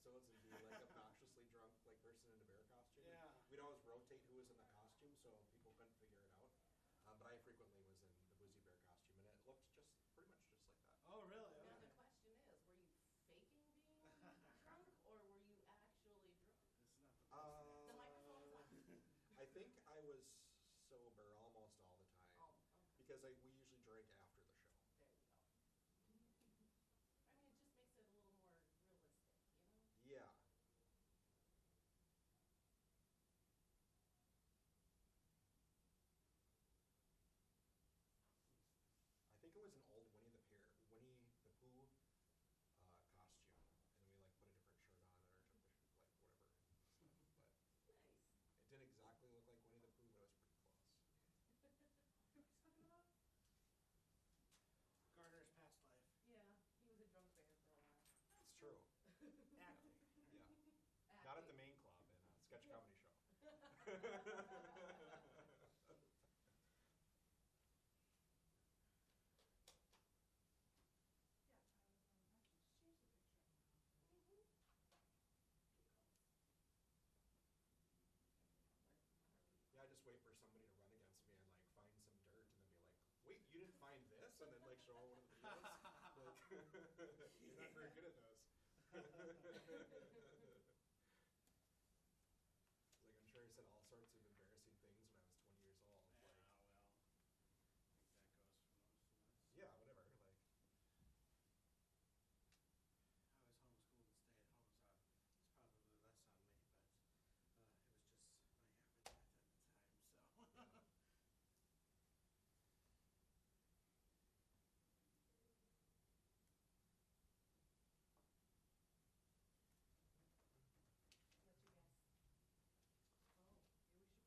episodes and be like obnoxiously drunk like person in a bear costume. Yeah. We'd always rotate who was in the costume so people couldn't figure it out. But I frequently was in the Boozy Bear costume, and it looked just pretty much just like that. Oh, really? Now Okay. the question is, were you faking being drunk, or were you actually drunk? This is not the best. The microphone is on. I think I was sober almost all the time. Oh, okay. Because we usually drink after the show. There you go. I mean, it just makes it a little more realistic, you know? Yeah. I think it was an old Winnie the Pooh costume, and we like put a different shirt on or took the like whatever stuff. But Nice. it didn't exactly look like Winnie the Pooh, but it was pretty close. What are we talking about? Garner's past life. Yeah, he was a drunk bear for a while. It's true. Acting. Yeah. Acting. Not at the main club in a sketch comedy show. Yeah, I can just change the picture. Mhm. Yeah, I just wait for somebody to run against me and like find some dirt and then be like, wait, you didn't find this? And then like show one of the videos. Like, you're not very good at those. Like I'm sure I said all sorts of embarrassing things when I was 20 years old. Yeah, Like, well, I think that goes for most of us. yeah, whatever. Like, I was homeschooled and stayed at home, so it's probably less on me, but it was just my habitat at the time, so. yeah. Let you guess. Oh, here we should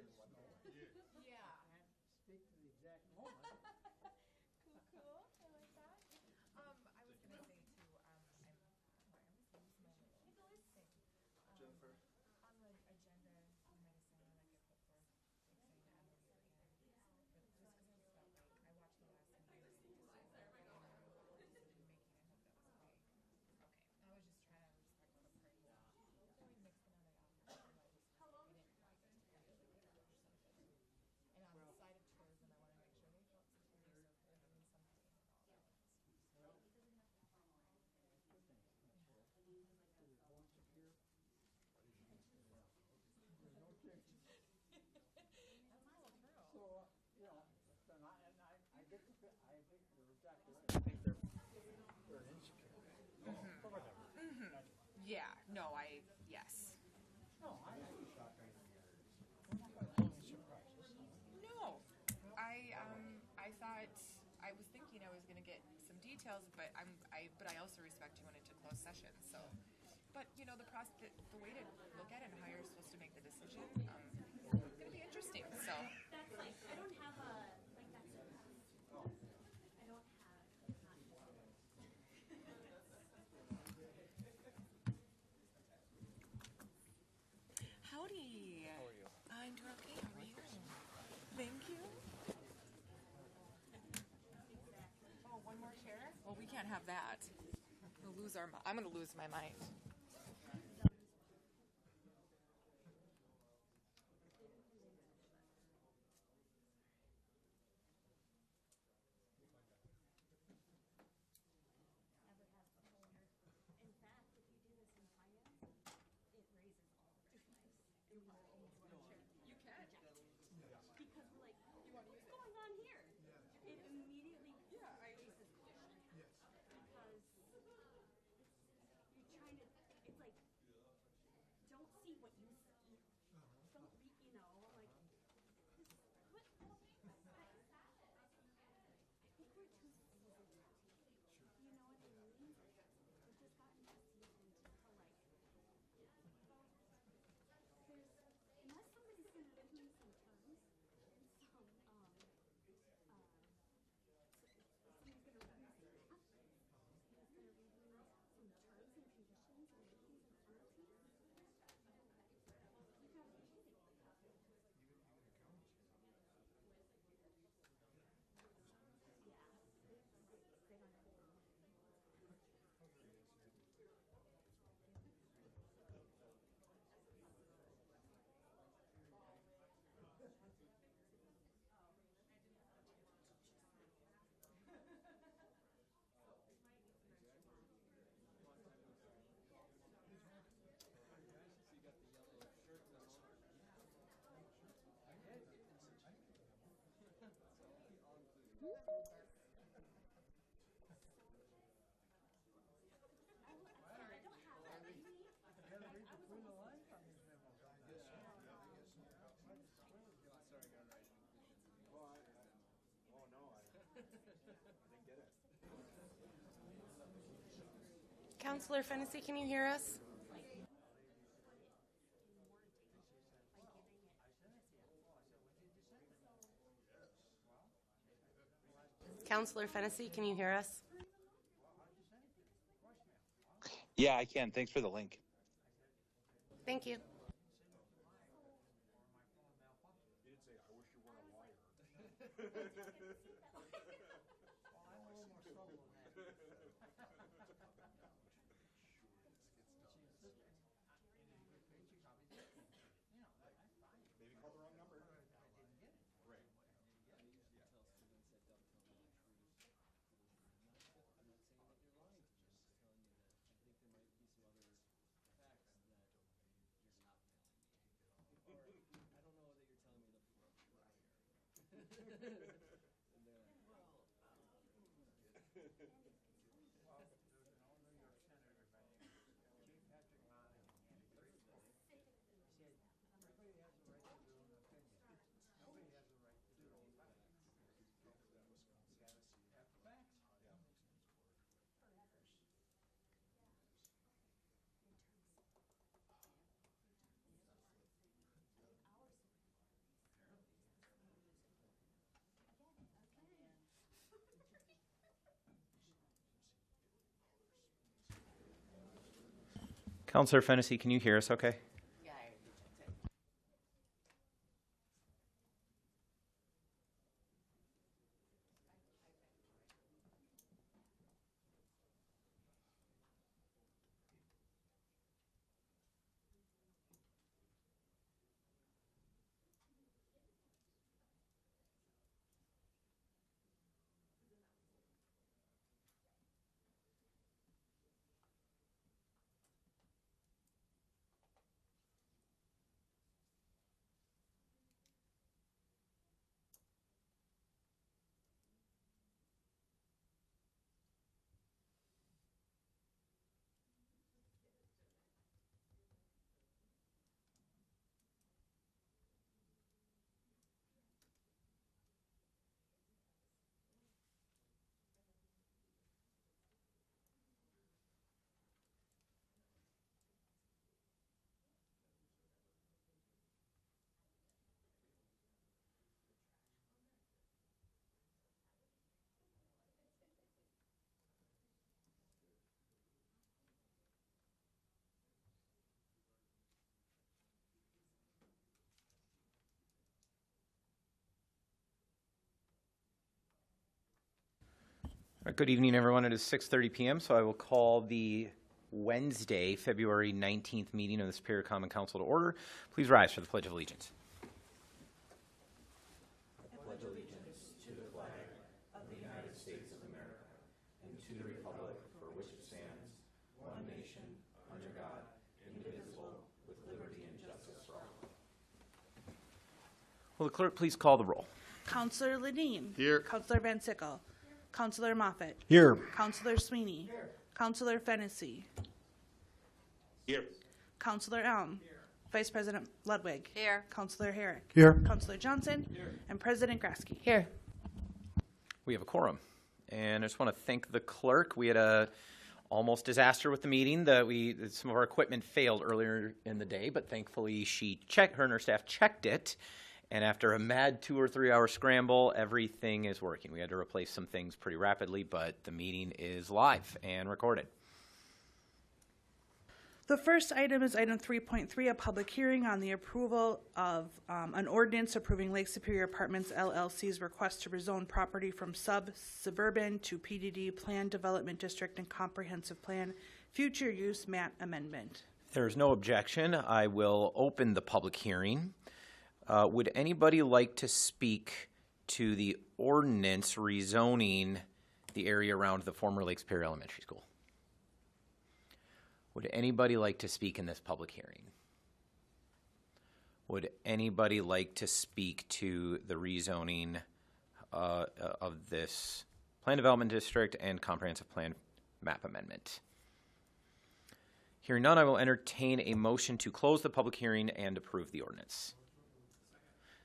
his snow. Yeah. Can't speak to the exact moment. Cool. I like that. I was gonna say too. I always lose my little thing. Jennifer. On the agenda, you might have seen that I get put forth, like saying that Emily again. But just because I felt like I watched the last meeting and making, I hope that was okay. Okay. I was just trying to respect the party. Really mixing it up. I didn't like it. I really get a rush out of it. And on the side of tourism, I want to make sure they felt secure, so they're doing something and all that. Well, good thing. Is it born secure? Yeah. There's no change. That's all true. So, you know, I get the exactly right. I think they're insecure. But whatever. Yeah, no, yes. No, we're not going to be surprises. No, I thought, I was thinking I was gonna get some details, but I also respect you went into closed session, so. But, you know, the way to look at it and how you're supposed to make the decision, it's gonna be interesting, so. That's like, I don't have a, like, that's, I don't have, Howdy. How are you? I'm doing okay, how are you? Thank you. Oh, one more chair? Well, we can't have that. I'm gonna lose my mind. never has before. In fact, if you do this in finance, it raises all the red flags. You can. Because we're like, what's going on here? It immediately raises question. Because you're trying to, it's like, don't see what you see. Don't read, you know, like, what? I think we're too seasoned. You know what I mean? We've just gotten too seasoned to like, unless somebody's gonna read me some terms and some, somebody's gonna read me some math, somebody's gonna read me some terms and conditions and makings and penalties. You gotta be kidding. Yeah. They don't have to. I don't have that with me. You gotta read between the lines on these memos, I guess. Oh no, I didn't get it. Counselor Fennessy, can you hear us? Counselor Fennessy, can you hear us? Yeah, I can. Thanks for the link. Thank you. You did say, I wish you weren't a liar. Well, I'm a little more subtle than that. Maybe called the wrong number. Right. Well, there's an old New York senator by the name of Chief Patrick Monahan. He agreed with it. He said, everybody has the right to their own opinion. Nobody has the right to their own facts. That's facts. Yeah. Councillor Fennessy, can you hear us okay? Yeah, I already checked it. All right, good evening, everyone. It is 6:30 p.m., so I will call the Wednesday, February 19th meeting of the Superior Common Council to order. Please rise for the Pledge of Allegiance. I pledge allegiance to the flag of the United States of America and to the republic for which it stands, one nation, under God, indivisible, with liberty and justice for all. Will the clerk please call the roll? Counselor Ledeen. Here. Counselor Van Sickle. Counselor Moffett. Here. Counselor Sweeney. Here. Counselor Fennessy. Here. Counselor Elm. Here. Vice President Ludwig. Here. Counselor Herrick. Here. Counselor Johnson. Here. And President Grasky. Here. We have a quorum, and I just want to thank the clerk. We had a almost disaster with the meeting. Some of our equipment failed earlier in the day, but thankfully her and her staff checked it. And after a mad 2 or 3 hour scramble, everything is working. We had to replace some things pretty rapidly, but the meeting is live and recorded. The first item is item 3.3, a public hearing on the approval of an ordinance approving Lake Superior Apartments LLC's request to rezone property from suburban to PDD Planned Development District and Comprehensive Plan Future Use map amendment. If there is no objection, I will open the public hearing. Would anybody like to speak to the ordinance rezoning the area around the former Lake Superior Elementary School? Would anybody like to speak in this public hearing? Would anybody like to speak to the rezoning of this Plan Development District and Comprehensive Plan map amendment? Hearing none, I will entertain a motion to close the public hearing and approve the ordinance.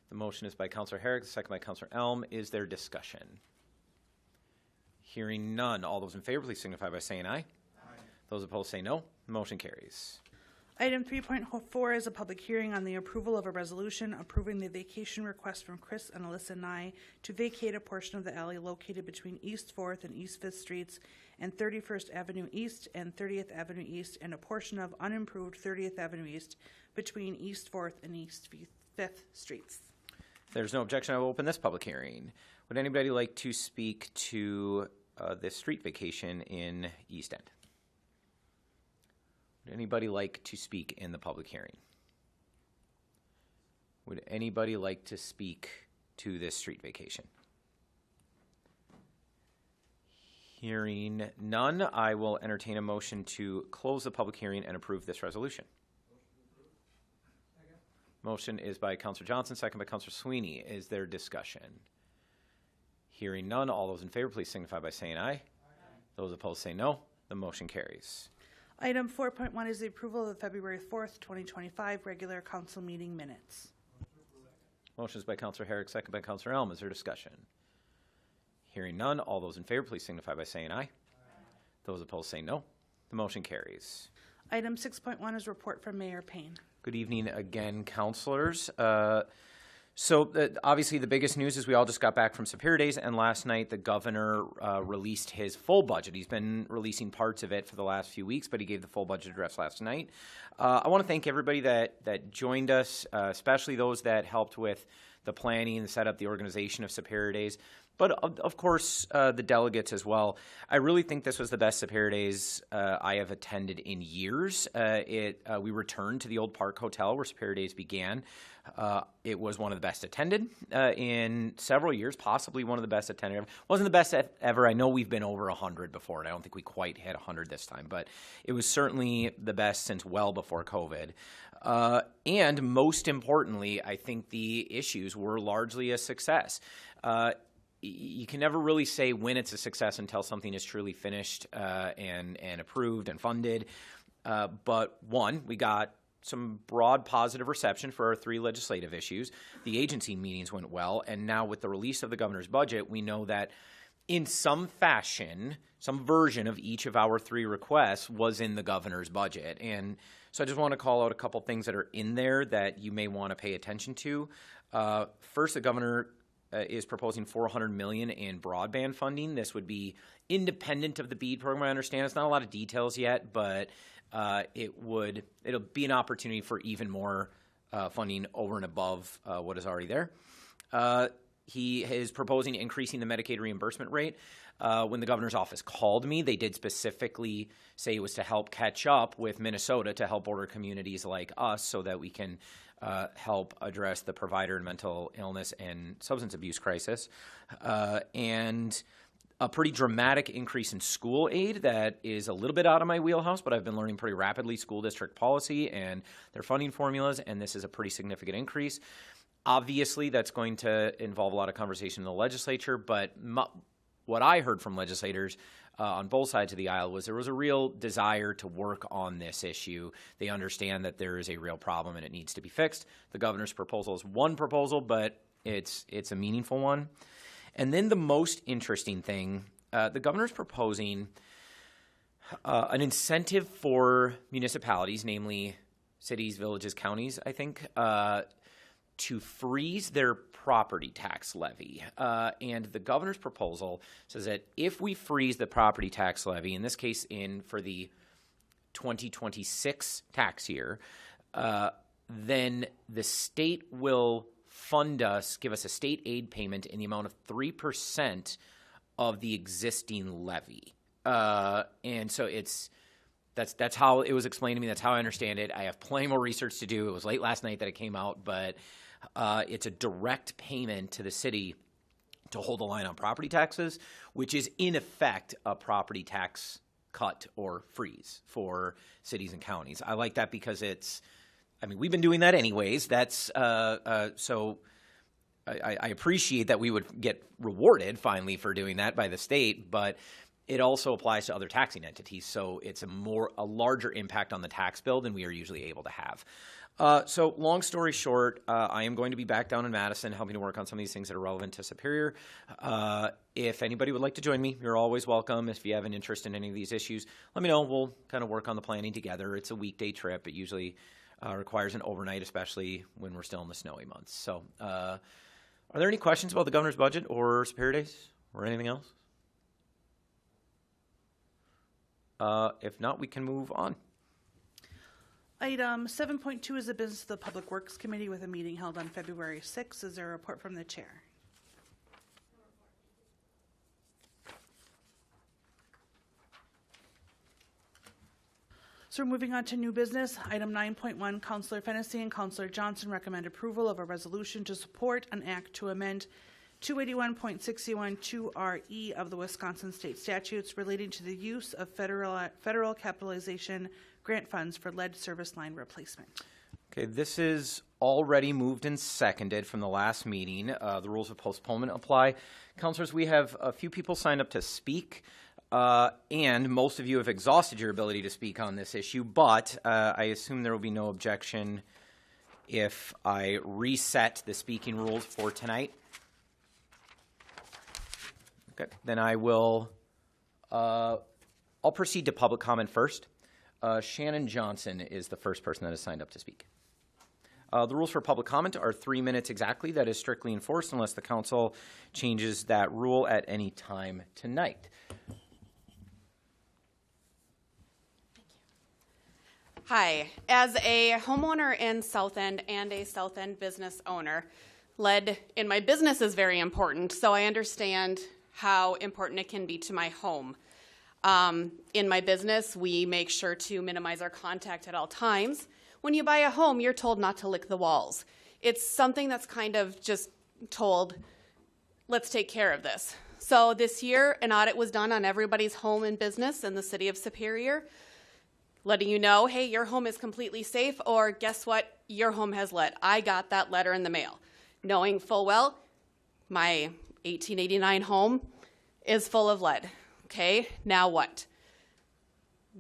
The motion is by Councillor Herrick, the second by Councillor Elm. Is there discussion? Hearing none. All those in favor, please signify by saying aye. Aye. Those opposed say no. The motion carries. Item 3.4 is a public hearing on the approval of a resolution approving the vacation request from Chris and Alyssa Nye to vacate a portion of the alley located between East 4th and East 5th Streets and 31st Avenue East and 30th Avenue East, and a portion of unimproved 30th Avenue East between East 4th and East 5th Streets. If there's no objection, I will open this public hearing. Would anybody like to speak to this street vacation in East End? Would anybody like to speak in the public hearing? Would anybody like to speak to this street vacation? Hearing none, I will entertain a motion to close the public hearing and approve this resolution. Motion is by Councillor Johnson, second by Councillor Sweeney. Is there discussion? Hearing none, all those in favor, please signify by saying aye. Aye. Those opposed say no. The motion carries. Item 4.1 is the approval of the February 4th, 2025 regular council meeting minutes. Motion is by Councillor Herrick, second by Councillor Elm. Is there discussion? Hearing none, all those in favor, please signify by saying aye. Aye. Those opposed say no. The motion carries. Item 6.1 is report from Mayor Payne. Good evening again, councilors. So obviously the biggest news is we all just got back from Superior Days, and last night the governor released his full budget. He's been releasing parts of it for the last few weeks, but he gave the full budget address last night. I want to thank everybody that joined us, especially those that helped with the planning, the setup, the organization of Superior Days, but of course the delegates as well. I really think this was the best Superior Days I have attended in years. We returned to the old Park Hotel where Superior Days began. It was one of the best attended in several years, possibly one of the best attended ever. Wasn't the best ever. I know we've been over 100 before, and I don't think we quite hit 100 this time, but it was certainly the best since well before COVID. And most importantly, I think the issues were largely a success. You can never really say when it's a success until something is truly finished and approved and funded. But one, we got some broad positive reception for our 3 legislative issues. The agency meetings went well, and now with the release of the governor's budget, we know that in some fashion, some version of each of our 3 requests was in the governor's budget. And so I just want to call out a couple things that are in there that you may want to pay attention to. First, the governor is proposing $400 million in broadband funding. This would be independent of the BEAD program. I understand it's not a lot of details yet, but it'll be an opportunity for even more funding over and above what is already there. He is proposing increasing the Medicaid reimbursement rate. When the governor's office called me, they did specifically say it was to help catch up with Minnesota, to help border communities like us so that we can help address the provider and mental illness and substance abuse crisis. And a pretty dramatic increase in school aid that is a little bit out of my wheelhouse, but I've been learning pretty rapidly school district policy and their funding formulas, and this is a pretty significant increase. Obviously, that's going to involve a lot of conversation in the legislature, but what I heard from legislators on both sides of the aisle was there was a real desire to work on this issue. They understand that there is a real problem and it needs to be fixed. The governor's proposal is one proposal, but it's a meaningful one. And then the most interesting thing, the governor's proposing an incentive for municipalities, namely cities, villages, counties, I think, to freeze their property tax levy. And the governor's proposal says that if we freeze the property tax levy, in this case for the 2026 tax year, then the state will fund us, give us a state aid payment in the amount of 3% of the existing levy. And so that's how it was explained to me. That's how I understand it. I have plenty more research to do. It was late last night that it came out, but it's a direct payment to the city to hold the line on property taxes, which is in effect a property tax cut or freeze for cities and counties. I like that because we've been doing that anyways. That's so I appreciate that we would get rewarded finally for doing that by the state, but it also applies to other taxing entities, so it's a larger impact on the tax bill than we are usually able to have. So long story short, I am going to be back down in Madison helping to work on some of these things that are relevant to Superior. If anybody would like to join me, you're always welcome. If you have an interest in any of these issues, let me know. We'll kind of work on the planning together. It's a weekday trip. It usually requires an overnight, especially when we're still in the snowy months. So are there any questions about the governor's budget or Superior Days or anything else? If not, we can move on. Item 7.2 is the business of the Public Works Committee with a meeting held on February 6th. Is there a report from the chair? So we're moving on to new business. Item 9.1, Councillor Fennessy and Councillor Johnson recommend approval of a resolution to support an act to amend 281.61 2RE of the Wisconsin State Statutes relating to the use of federal capitalization grant funds for lead service line replacement. Okay, this is already moved and seconded from the last meeting. The rules of postponement apply. Councilors, we have a few people signed up to speak, and most of you have exhausted your ability to speak on this issue, but I assume there will be no objection if I reset the speaking rules for tonight. Okay, then I will, I'll proceed to public comment first. Shannon Johnson is the first person that has signed up to speak. The rules for public comment are 3 minutes exactly. That is strictly enforced unless the council changes that rule at any time tonight. Hi, as a homeowner in South End and a South End business owner, lead in my business is very important, so I understand how important it can be to my home. In my business, we make sure to minimize our contact at all times. When you buy a home, you're told not to lick the walls. It's something that's kind of just told, let's take care of this. So this year, an audit was done on everybody's home and business in the city of Superior, letting you know, hey, your home is completely safe, or guess what, your home has lead. I got that letter in the mail, knowing full well my 1889 home is full of lead. Okay, now what?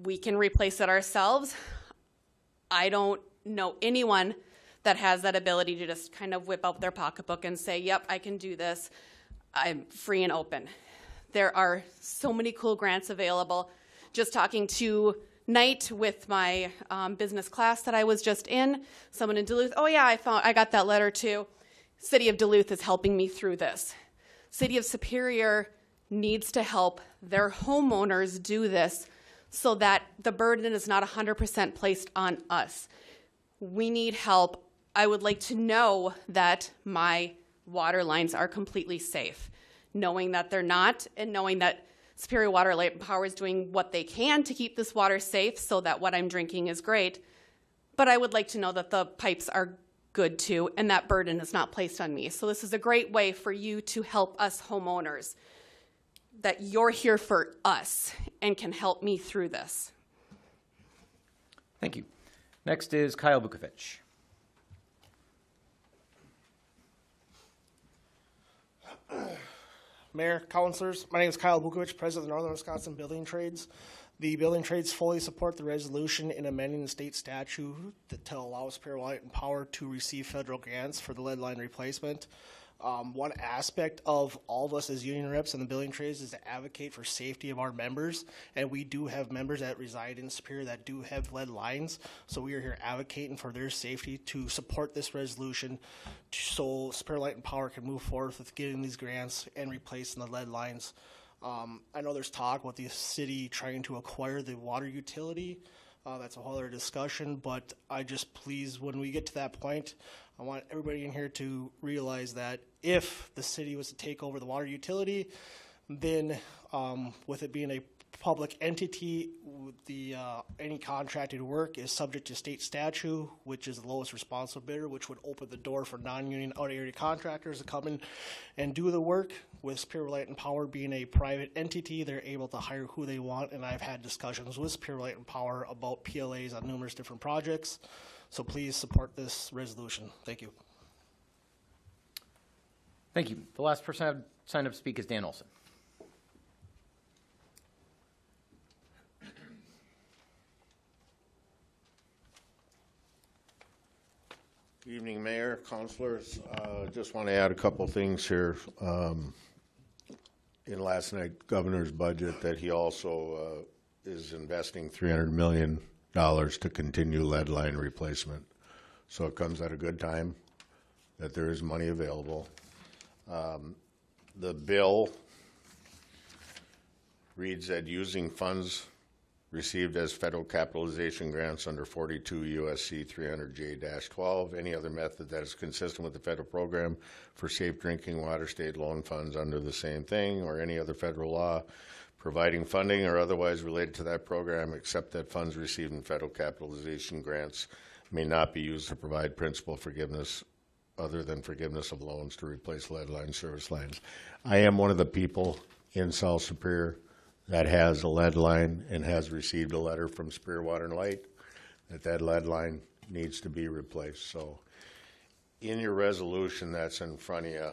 We can replace it ourselves. I don't know anyone that has that ability to just kind of whip out their pocketbook and say, yep, I can do this. I'm free and open. There are so many cool grants available. Just talking tonight with my business class that I was just in, someone in Duluth, oh yeah, I got that letter too. City of Duluth is helping me through this. City of Superior needs to help their homeowners do this so that the burden is not 100% placed on us. We need help. I would like to know that my water lines are completely safe. Knowing that they're not, and knowing that Superior Water, Light, and Power is doing what they can to keep this water safe so that what I'm drinking is great. But I would like to know that the pipes are good too, and that burden is not placed on me. So this is a great way for you to help us homeowners, that you're here for us and can help me through this. Thank you. Next is Kyle Bukovic. Mayor, councilors, my name is Kyle Bukovic, president of the Northern Wisconsin Building Trades. The building trades fully support the resolution in amending the state statute to allow Superior Light and Power to receive federal grants for the lead line replacement. One aspect of all of us as union reps in the building trades is to advocate for safety of our members, and we do have members that reside in Superior that do have lead lines, so we are here advocating for their safety to support this resolution so Superior Light and Power can move forward with getting these grants and replacing the lead lines. I know there's talk about the city trying to acquire the water utility. That's a whole other discussion, but I just please, when we get to that point, I want everybody in here to realize that if the city was to take over the water utility, then with it being a public entity, the any contracted work is subject to state statute, which is the lowest responsible bidder, which would open the door for non-union out-of-area contractors to come in and do the work. With Superior Light and Power being a private entity, they're able to hire who they want, and I've had discussions with Superior Light and Power about PLAs on numerous different projects. So please support this resolution. Thank you. Thank you. The last person I've signed up to speak is Dan Olson. Good evening, Mayor, councilors. Just want to add a couple things here. In last night's governor's budget, that he also is investing $300 million to continue lead line replacement. So it comes at a good time that there is money available. The bill reads that using funds received as federal capitalization grants under 42 USC 300J-12, any other method that is consistent with the federal program for safe drinking water state loan funds under the same thing, or any other federal law providing funding or otherwise related to that program, except that funds received in federal capitalization grants may not be used to provide principal forgiveness other than forgiveness of loans to replace lead line service lines. I am one of the people in South Superior that has a lead line and has received a letter from Superior Water and Light that lead line needs to be replaced. So in your resolution that's in front of you,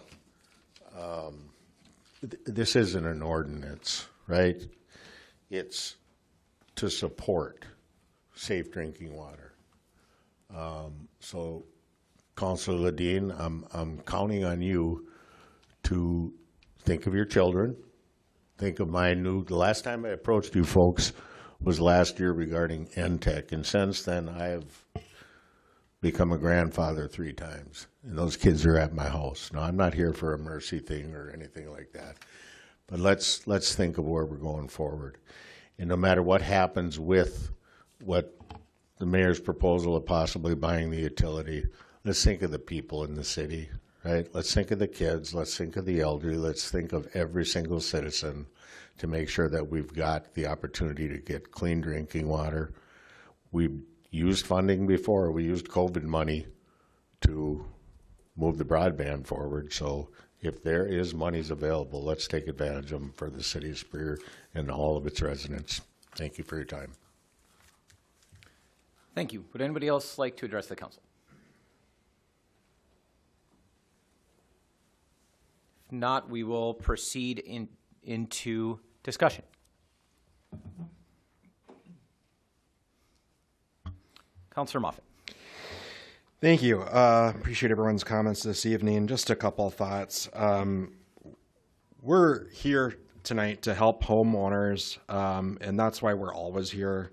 this isn't an ordinance, right? It's to support safe drinking water. So Councilor Ledeen, I'm counting on you to think of your children. Think of the last time I approached you folks was last year regarding NTEC, and since then I have become a grandfather 3 times, and those kids are at my house. Now, I'm not here for a mercy thing or anything like that, but let's think of where we're going forward. And no matter what happens with what the mayor's proposal of possibly buying the utility, let's think of the people in the city, right? Let's think of the kids, let's think of the elderly, let's think of every single citizen to make sure that we've got the opportunity to get clean drinking water. We've used funding before. We used COVID money to move the broadband forward. So if there is monies available, let's take advantage of them for the city of Superior and all of its residents. Thank you for your time. Thank you. Would anybody else like to address the council? If not, we will proceed into discussion. Councillor Moffett. Thank you. Appreciate everyone's comments this evening. Just a couple of thoughts. We're here tonight to help homeowners, and that's why we're always here.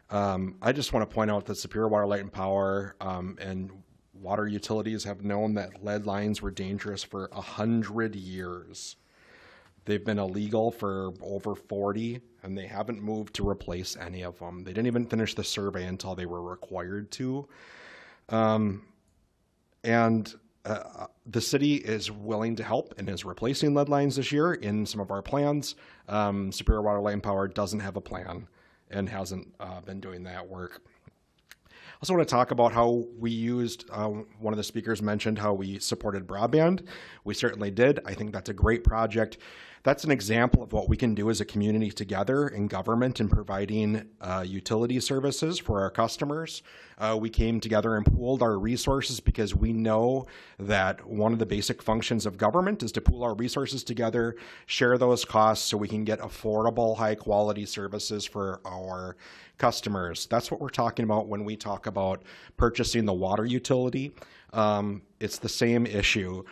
I just want to point out that Superior Water, Light, and Power and water utilities have known that lead lines were dangerous for 100 years. They've been illegal for over 40, and they haven't moved to replace any of them. They didn't even finish the survey until they were required to. The city is willing to help and is replacing lead lines this year in some of our plans. Superior Water, Light, and Power doesn't have a plan and hasn't been doing that work. I also want to talk about how we used, one of the speakers mentioned how we supported broadband. We certainly did. I think that's a great project. That's an example of what we can do as a community together in government in providing utility services for our customers. We came together and pooled our resources because we know that one of the basic functions of government is to pool our resources together, share those costs so we can get affordable, high quality services for our customers. That's what we're talking about when we talk about purchasing the water utility. It's the same issue.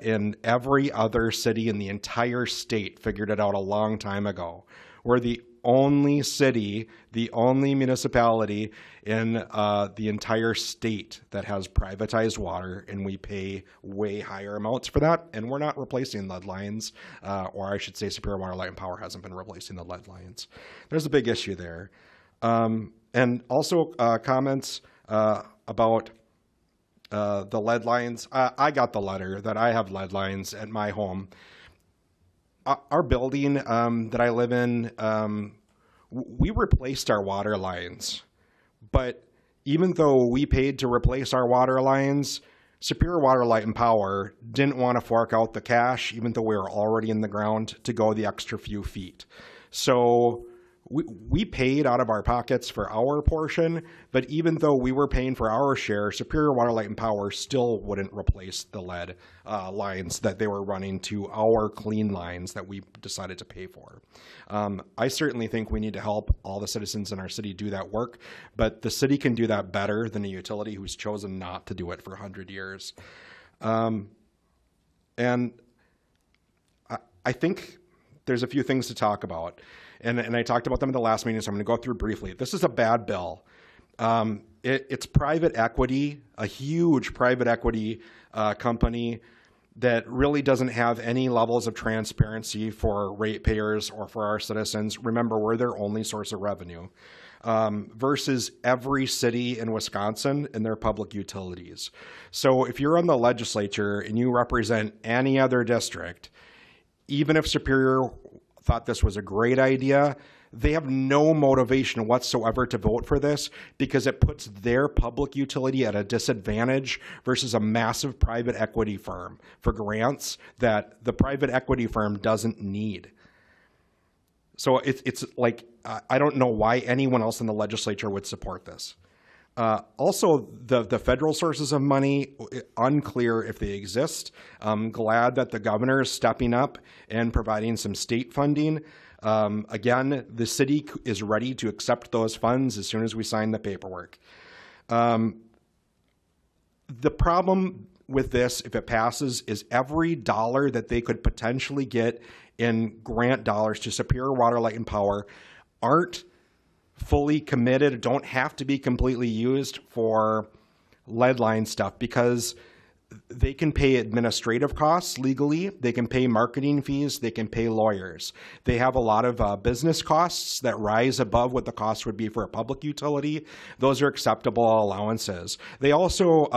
In every other city in the entire state figured it out a long time ago. We're the only city, the only municipality in the entire state that has privatized water, and we pay way higher amounts for that, and we're not replacing lead lines, or I should say Superior Water, Light, and Power hasn't been replacing the lead lines. There's a big issue there. And also comments about the lead lines. I got the letter that I have lead lines at my home. Our building that I live in, we replaced our water lines. But even though we paid to replace our water lines, Superior Water, Light, and Power didn't want to fork out the cash, even though we were already in the ground, to go the extra few feet. So we paid out of our pockets for our portion, but even though we were paying for our share, Superior Water, Light, and Power still wouldn't replace the lead lines that they were running to our clean lines that we decided to pay for. I certainly think we need to help all the citizens in our city do that work, but the city can do that better than a utility who's chosen not to do it for 100 years. And I think there's a few things to talk about. And I talked about them in the last meeting, so I'm going to go through briefly. This is a bad bill. It's private equity, a huge private equity company that really doesn't have any levels of transparency for ratepayers or for our citizens. Remember, we're their only source of revenue. Versus every city in Wisconsin and their public utilities. So if you're on the legislature and you represent any other district, even if Superior thought this was a great idea, they have no motivation whatsoever to vote for this because it puts their public utility at a disadvantage versus a massive private equity firm for grants that the private equity firm doesn't need. So it's like, I don't know why anyone else in the legislature would support this. Also, the federal sources of money, unclear if they exist. I'm glad that the governor is stepping up and providing some state funding. Again, the city is ready to accept those funds as soon as we sign the paperwork. The problem with this, if it passes, is every dollar that they could potentially get in grant dollars to Superior Water, Light, and Power aren't fully committed, don't have to be completely used for lead line stuff because they can pay administrative costs legally, they can pay marketing fees, they can pay lawyers. They have a lot of business costs that rise above what the cost would be for a public utility. Those are acceptable allowances. They also,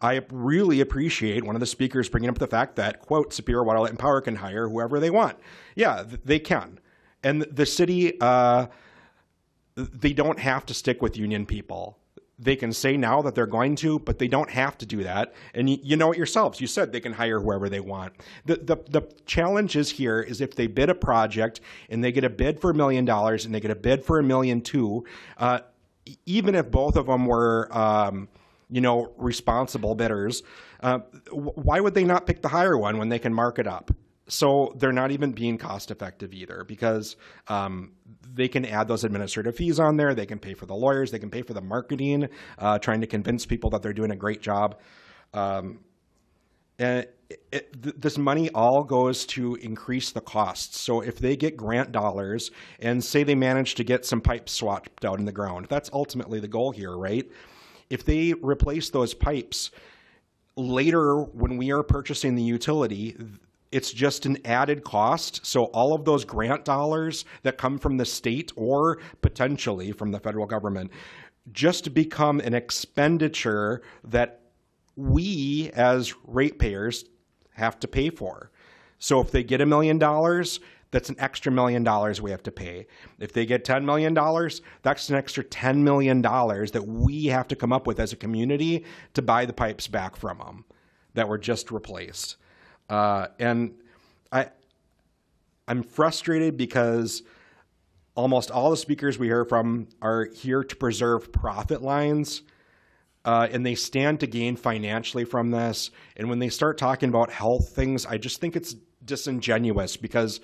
I really appreciate one of the speakers bringing up the fact that, quote, Superior Water, Light, and Power can hire whoever they want. Yeah, they can. And the city, they don't have to stick with union people. They can say now that they're going to, but they don't have to do that. And you know it yourselves. You said they can hire whoever they want. The challenge is here is if they bid a project and they get a bid for $1 million and they get a bid for $1.2 million, even if both of them were, responsible bidders, why would they not pick the higher one when they can mark it up? So they're not even being cost effective either because they can add those administrative fees on there. They can pay for the lawyers. They can pay for the marketing, trying to convince people that they're doing a great job. And this money all goes to increase the costs. So if they get grant dollars and say they manage to get some pipes swapped out in the ground, that's ultimately the goal here, right? If they replace those pipes later when we are purchasing the utility, it's just an added cost. So all of those grant dollars that come from the state or potentially from the federal government just become an expenditure that we as ratepayers have to pay for. So if they get $1 million, that's an extra $1 million we have to pay. If they get $10 million, that's an extra $10 million that we have to come up with as a community to buy the pipes back from them that were just replaced. And I'm frustrated because almost all the speakers we hear from are here to preserve profit lines, and they stand to gain financially from this. And when they start talking about health things, I just think it's disingenuous because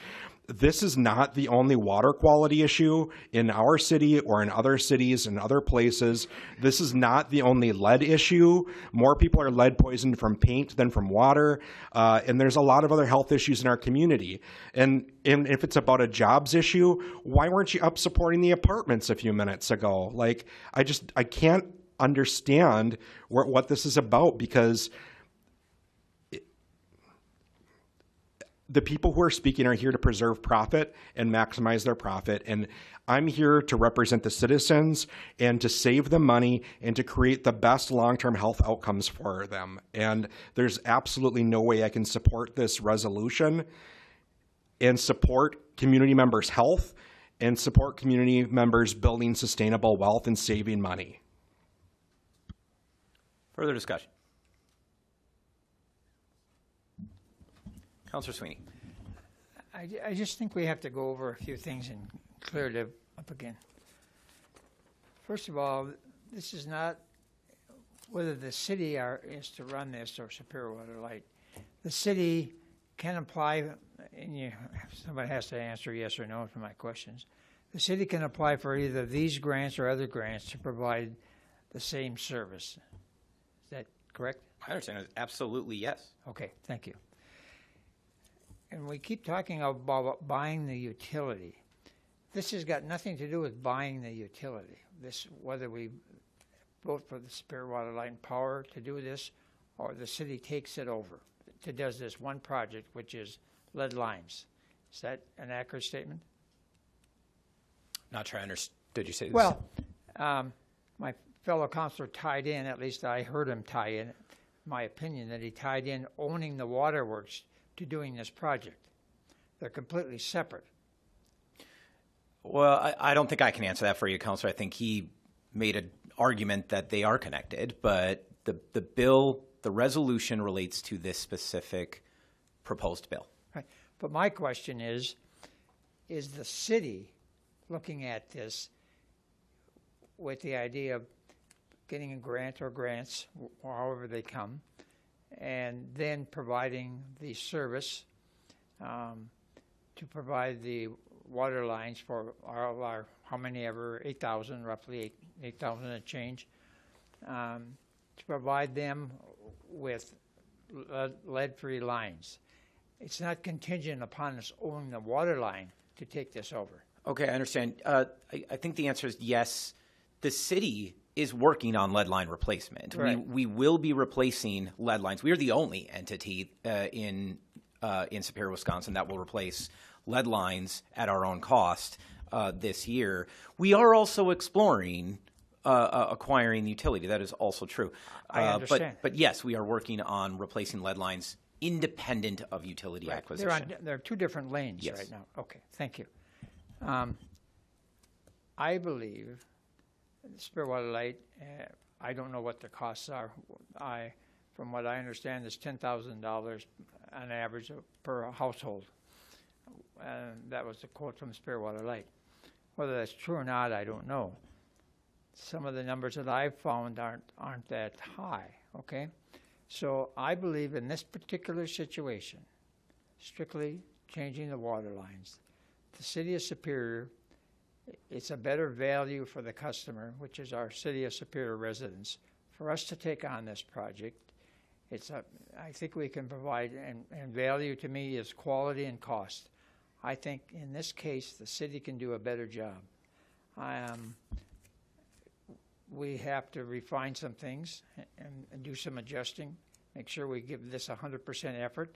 this is not the only water quality issue in our city or in other cities and other places. This is not the only lead issue. More people are lead poisoned from paint than from water. And there's a lot of other health issues in our community. And if it's about a jobs issue, why weren't you up supporting the apartments a few minutes ago? Like, I can't understand what this is about because the people who are speaking are here to preserve profit and maximize their profit. And I'm here to represent the citizens and to save them money and to create the best long-term health outcomes for them. And there's absolutely no way I can support this resolution and support community members' health and support community members building sustainable wealth and saving money. Further discussion. Councillor Sweeney. I just think we have to go over a few things and clear it up again. First of all, this is not whether the city is to run this or Superior Water Light. The city can apply, and somebody has to answer yes or no to my questions. The city can apply for either these grants or other grants to provide the same service. Is that correct? I understand. Absolutely yes. Okay, thank you. And we keep talking about buying the utility. This has got nothing to do with buying the utility. This, whether we vote for the Superior Water, Light, and Power to do this, or the city takes it over, does this one project, which is lead lines. Is that an accurate statement? Not sure I understood you say this. Well, my fellow councilor tied in, at least I heard him tie in, my opinion, that he tied in owning the waterworks to doing this project. They're completely separate. Well, I don't think I can answer that for you, Councilor. I think he made an argument that they are connected, but the bill, the resolution relates to this specific proposed bill. Right. But my question is the city looking at this with the idea of getting a grant or grants, however they come, and then providing the service to provide the water lines for our how many ever, 8,000, roughly 8,000 and change, to provide them with lead-free lines. It's not contingent upon us owning the water line to take this over. Okay, I understand. I think the answer is yes. The city is working on lead line replacement. Right. We will be replacing lead lines. We are the only entity in Superior, Wisconsin that will replace lead lines at our own cost this year. We are also exploring acquiring utility. That is also true. I understand. But yes, we are working on replacing lead lines independent of utility acquisition. They're two different lanes Yes. right now. Okay, thank you. I believe Superior Water Light, I don't know what the costs are. From what I understand, it's $10,000 on average per household. That was the quote from Superior Water Light. Whether that's true or not, I don't know. Some of the numbers that I've found aren't that high, okay? So I believe in this particular situation, strictly changing the water lines, the City of Superior, it's a better value for the customer, which is our City of Superior residents, for us to take on this project. I think we can provide, and value to me is quality and cost. I think in this case, the city can do a better job. We have to refine some things and do some adjusting, make sure we give this 100% effort.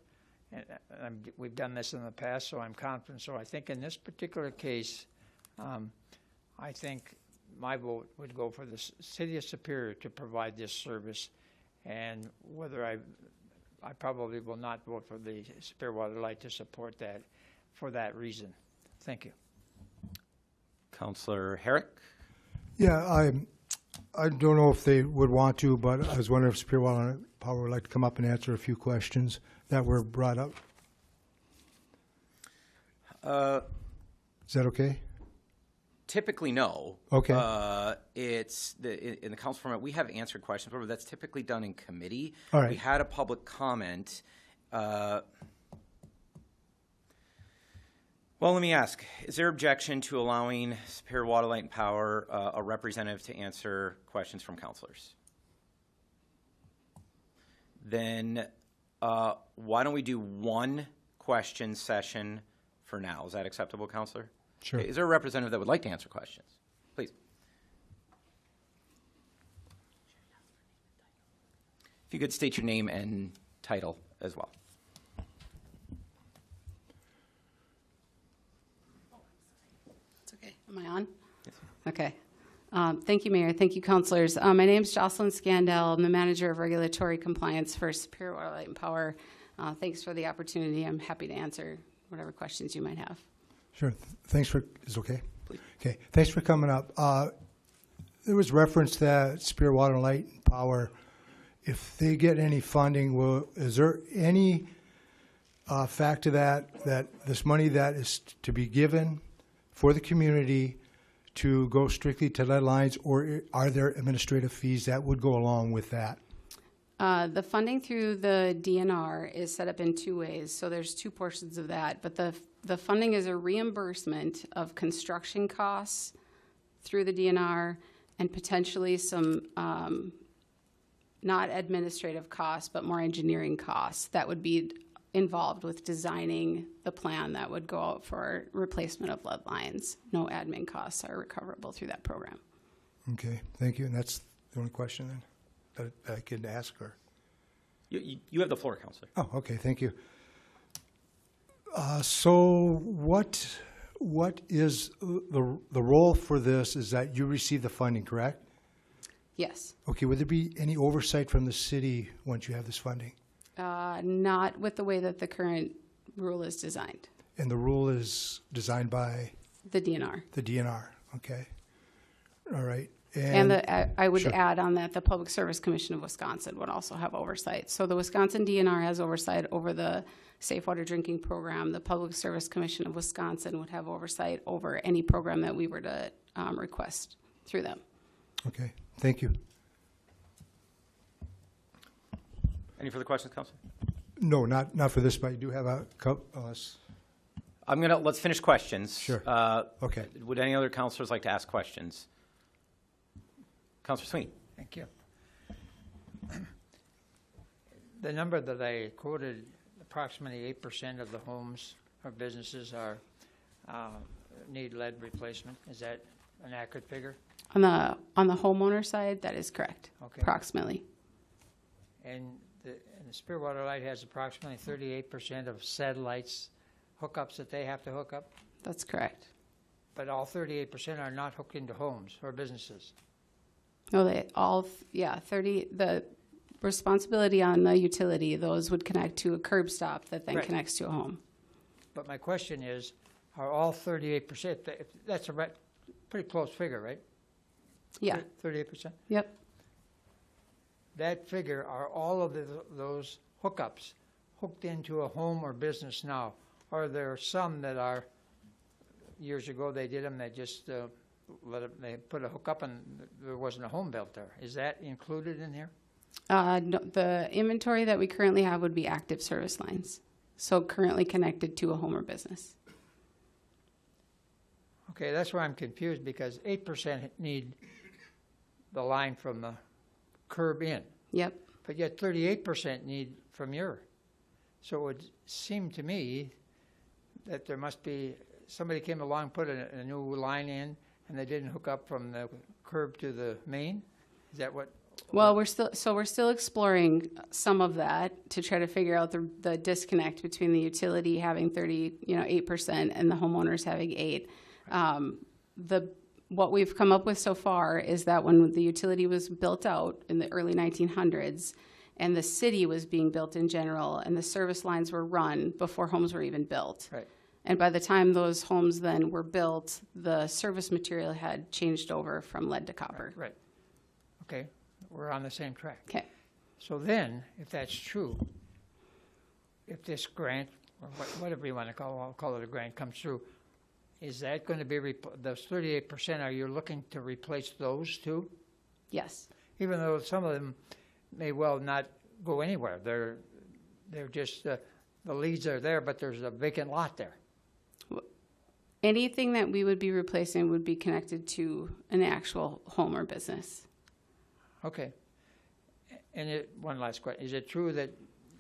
And we've done this in the past, so I'm confident. So I think in this particular case, I think my vote would go for the City of Superior to provide this service, and whether I probably will not vote for the Superior Water Light to support that for that reason. Thank you. Councillor Herrick? Yeah, I don't know if they would want to, but I was wondering if Superior Water Power would like to come up and answer a few questions that were brought up. Is that okay? Typically, no. Okay. It's in the council format. We have answered questions, but that's typically done in committee. All right. We had a public comment. Well, let me ask: is there objection to allowing Superior Water, Light, and Power a representative to answer questions from councilors? Then, why don't we do one question session for now? Is that acceptable, Councilor? Sure. Okay, is there a representative that would like to answer questions? Please. If you could state your name and title as well. It's okay. Am I on? Yes. Okay. Thank you, Mayor. Thank you, councilors. My name is Jocelyn Scandell. I'm the manager of regulatory compliance for Superior Water, Light, and Power. Thanks for the opportunity. I'm happy to answer whatever questions you might have. Sure. Thanks for, is it okay? Please. Okay. Thanks for coming up. There was reference that Superior Water, Light, and Power, if they get any funding, is there any fact to that this money that is to be given for the community to go strictly to lead lines, or are there administrative fees that would go along with that? The funding through the DNR is set up in two ways, so there's two portions of that. But the funding is a reimbursement of construction costs through the DNR and potentially some not administrative costs, but more engineering costs that would be involved with designing the plan that would go out for replacement of lead lines. No admin costs are recoverable through that program. Okay, thank you. And that's the only question then that I could ask her. You have the floor, Councilor. Oh, okay, thank you. So what is the role for this is that you receive the funding, correct? Yes. Okay, would there be any oversight from the city once you have this funding? Not with the way that the current rule is designed. And the rule is designed by? The DNR. The DNR, okay. All right. And I would sure. add on that the Public Service Commission of Wisconsin would also have oversight. So the Wisconsin DNR has oversight over the Safe Water Drinking Program. The Public Service Commission of Wisconsin would have oversight over any program that we were to request through them. Okay, thank you. Any further questions, Councilor? No, not for this, but I do have a couple. Let's finish questions. Sure. Okay. Would any other councilors like to ask questions? Councilor Sweeney. Thank you. The number that I quoted, approximately 8% of the homes or businesses need lead replacement. Is that an accurate figure? On the homeowner side, that is correct. Okay. Approximately. And the Superior Water Light has approximately 38% of satellites hookups that they have to hook up? That's correct. But all 38% are not hooked into homes or businesses? No, they all, 30, the responsibility on the utility, those would connect to a curb stop that then Right. connects to a home. But my question is, are all 38%, that's a pretty close figure, right? Yeah. 38%? Yep. That figure, are all of those hookups hooked into a home or business now? Or are there some that are, years ago they did them, they just they put a hookup and there wasn't a home built there? Is that included in here? No, the inventory that we currently have would be active service lines. So currently connected to a home or business. Okay, that's where I'm confused, because 8% need the line from the curb in. Yep. But yet 38% need from your. So it would seem to me that there must be, somebody came along, put a new line in, and they didn't hook up from the curb to the main? Is that what? Well, we're still exploring some of that to try to figure out the disconnect between the utility having 8% and the homeowners having 8%. What we've come up with so far is that when the utility was built out in the early 1900s, and the city was being built in general, and the service lines were run before homes were even built. Right. And by the time those homes then were built, the service material had changed over from lead to copper. Right. Okay, we're on the same track. Okay. So then, if that's true, if this grant, or whatever you want to call it, I'll call it a grant, comes through, is that going to be, those 38%, are you looking to replace those too? Yes. Even though some of them may well not go anywhere. They're just, the leads are there, but there's a vacant lot there. Anything that we would be replacing would be connected to an actual home or business. Okay. And one last question. Is it true that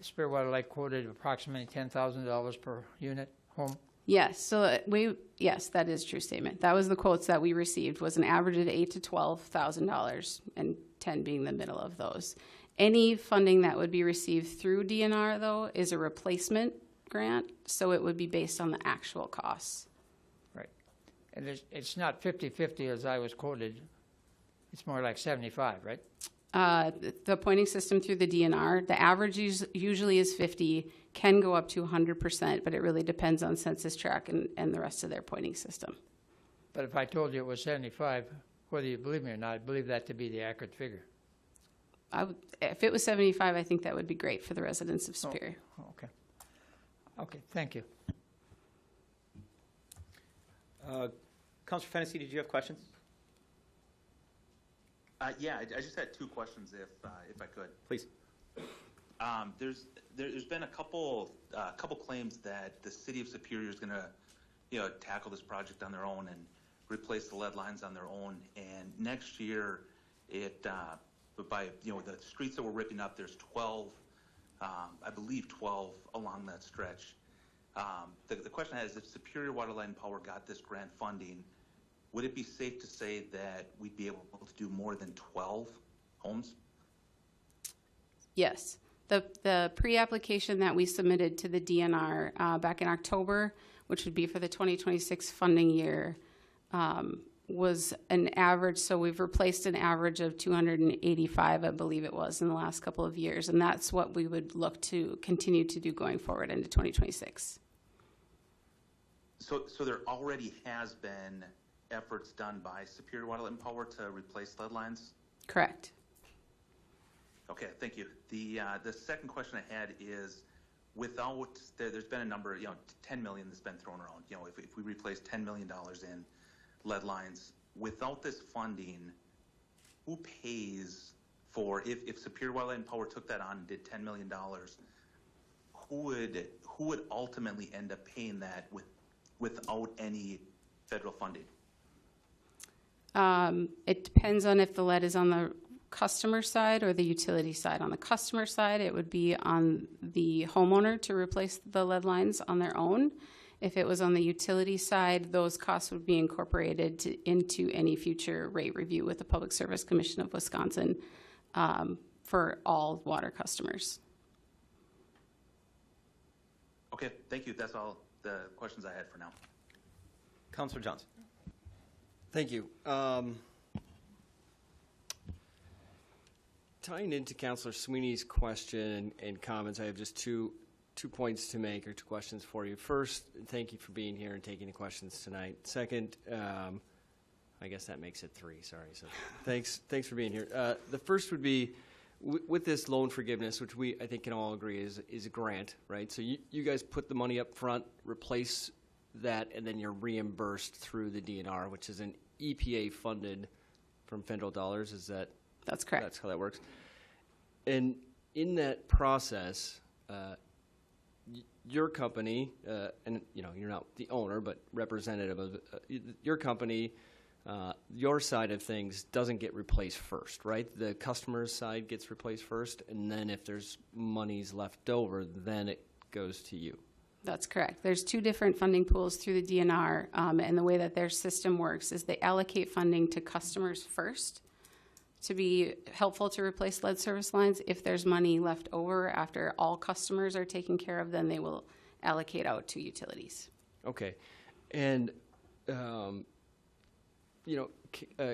Superior Water Light quoted approximately $10,000 per unit home? Yes. So yes, that is a true statement. That was the quotes that we received, was an average of $8,000 to $12,000, and 10 being the middle of those. Any funding that would be received through DNR, though, is a replacement grant, so it would be based on the actual costs. Right. And it's not 50-50 as I was quoted. It's more like 75, right? The pointing system through the DNR, the average usually is 50, can go up to 100%, but it really depends on census tract and the rest of their pointing system. But if I told you it was 75, whether you believe me or not, I believe that to be the accurate figure. If it was 75, I think that would be great for the residents of Superior. Oh, okay. Okay, thank you. Councilor Fennessy, did you have questions? Yeah, I just had two questions, if I could. Please. There's been a couple claims that the city of Superior is going to, tackle this project on their own and replace the lead lines on their own. And next year, by the streets that we're ripping up, there's 12, I believe 12 along that stretch. The question is, if Superior Water Light and Power got this grant funding, would it be safe to say that we'd be able to do more than 12 homes? Yes. The pre-application that we submitted to the DNR back in October, which would be for the 2026 funding year, was an average. So we've replaced an average of 285, I believe it was, in the last couple of years. And that's what we would look to continue to do going forward into 2026. So there already has been efforts done by Superior Water Light and Power to replace lead lines? Correct. Okay, thank you. The second question I had is, there's been a number, 10 million that's been thrown around. If we replace $10 million in lead lines, without this funding, who pays for, if Superior Water Light and Power took that on and did $10 million, who would ultimately end up paying that without any federal funding? It depends on if the lead is on the customer side or the utility side. On the customer side, it would be on the homeowner to replace the lead lines on their own. If it was on the utility side, those costs would be incorporated into any future rate review with the Public Service Commission of Wisconsin for all water customers. Okay, thank you. That's all the questions I had for now. Councilor Johnson. Thank you. Tying into Councilor Sweeney's question and comments, I have just two points to make, or two questions for you. First, thank you for being here and taking the questions tonight. Second, I guess that makes it three. Sorry. So thanks for being here. The first would be with this loan forgiveness, which I think can all agree is a grant, right? So you guys put the money up front, replace that, and then you're reimbursed through the DNR, which is an EPA funded from federal dollars. Is that? That's correct. That's how that works. And in that process, your company, and you're not the owner, but representative of your company, your side of things doesn't get replaced first, right? The customer's side gets replaced first, and then if there's monies left over, then it goes to you. That's correct. There's two different funding pools through the DNR, and the way that their system works is they allocate funding to customers first to be helpful to replace lead service lines. If there's money left over after all customers are taken care of, then they will allocate out to utilities. Okay. And,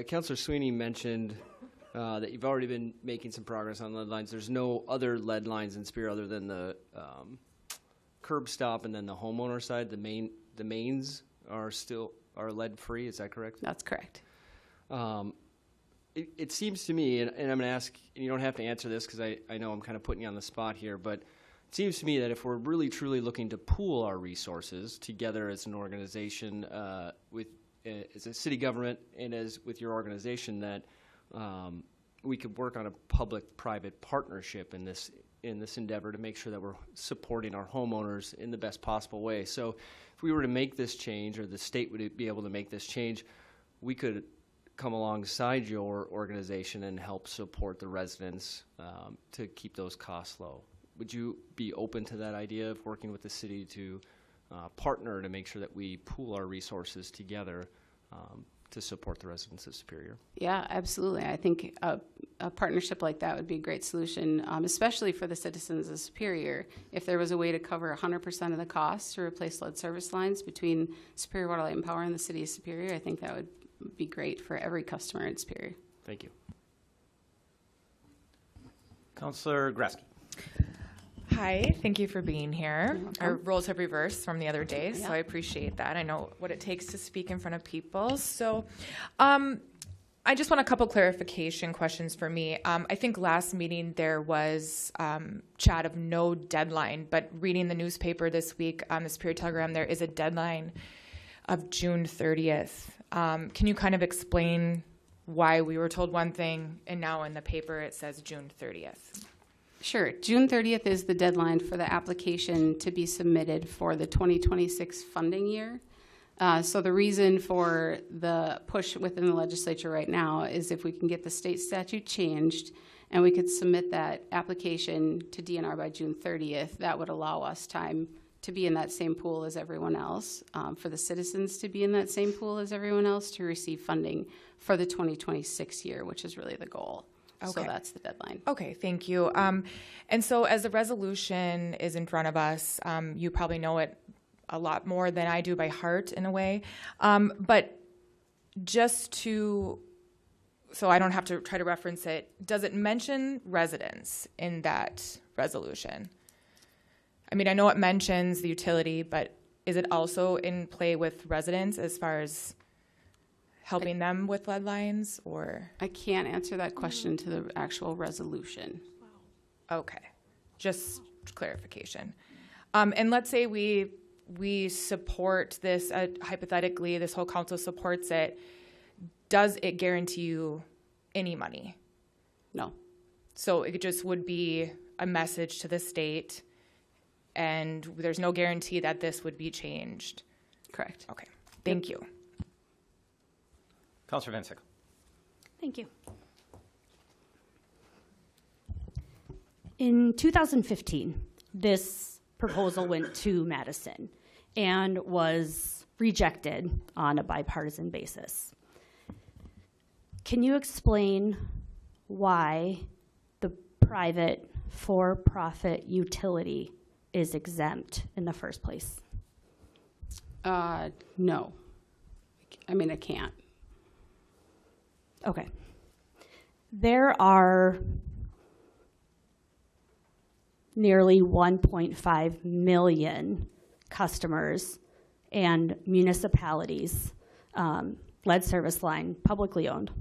Councilor Sweeney mentioned that you've already been making some progress on lead lines. There's no other lead lines in Spear other than the curb stop and then the homeowner side. The mains are lead free. Is that correct? That's correct. It seems to me, and I'm going to ask, and you don't have to answer this because I know I'm kind of putting you on the spot here, but it seems to me that if we're really truly looking to pool our resources together as an organization, as a city government and as with your organization, that we could work on a public-private partnership in this endeavor to make sure that we're supporting our homeowners in the best possible way. So if we were to make this change, or the state would be able to make this change, we could come alongside your organization and help support the residents to keep those costs low. Would you be open to that idea of working with the city to partner to make sure that we pool our resources together to support the residents of Superior? Yeah, absolutely. I think a partnership like that would be a great solution, especially for the citizens of Superior. If there was a way to cover 100% of the costs to replace lead service lines between Superior Water, Light, and Power and the city of Superior, I think that would be great for every customer in Superior. Thank you. Councilor Grasky. Hi, thank you for being here. Our roles have reversed from the other day, so I appreciate that. I know what it takes to speak in front of people. So I just want a couple clarification questions for me. I think last meeting there was chat of no deadline, but reading the newspaper this week on the Superior Telegram, there is a deadline of June 30th. Can you kind of explain why we were told one thing and now in the paper it says June 30th? Sure. June 30th is the deadline for the application to be submitted for the 2026 funding year. So the reason for the push within the legislature right now is if we can get the state statute changed and we could submit that application to DNR by June 30th, that would allow us time to be in that same pool as everyone else, for the citizens to be in that same pool as everyone else to receive funding for the 2026 year, which is really the goal. Okay. So that's the deadline. Okay, thank you. And so as the resolution is in front of us, you probably know it a lot more than I do by heart in a way. But just so I don't have to try to reference it, does it mention residents in that resolution? I mean, I know it mentions the utility, but is it also in play with residents as far as helping them with lead lines, or? I can't answer that question to the actual resolution. Okay, just clarification. And let's say we support this, hypothetically, this whole council supports it. Does it guarantee you any money? No. So it just would be a message to the state, and there's no guarantee that this would be changed? Correct. Okay, thank you. Councilor Van Sickle. Thank you. In 2015, this proposal went to Madison, and was rejected on a bipartisan basis. Can you explain why the private for-profit utility is exempt in the first place? No. I mean, I can't. Okay. There are nearly 1.5 million customers and municipalities, lead service line, publicly owned,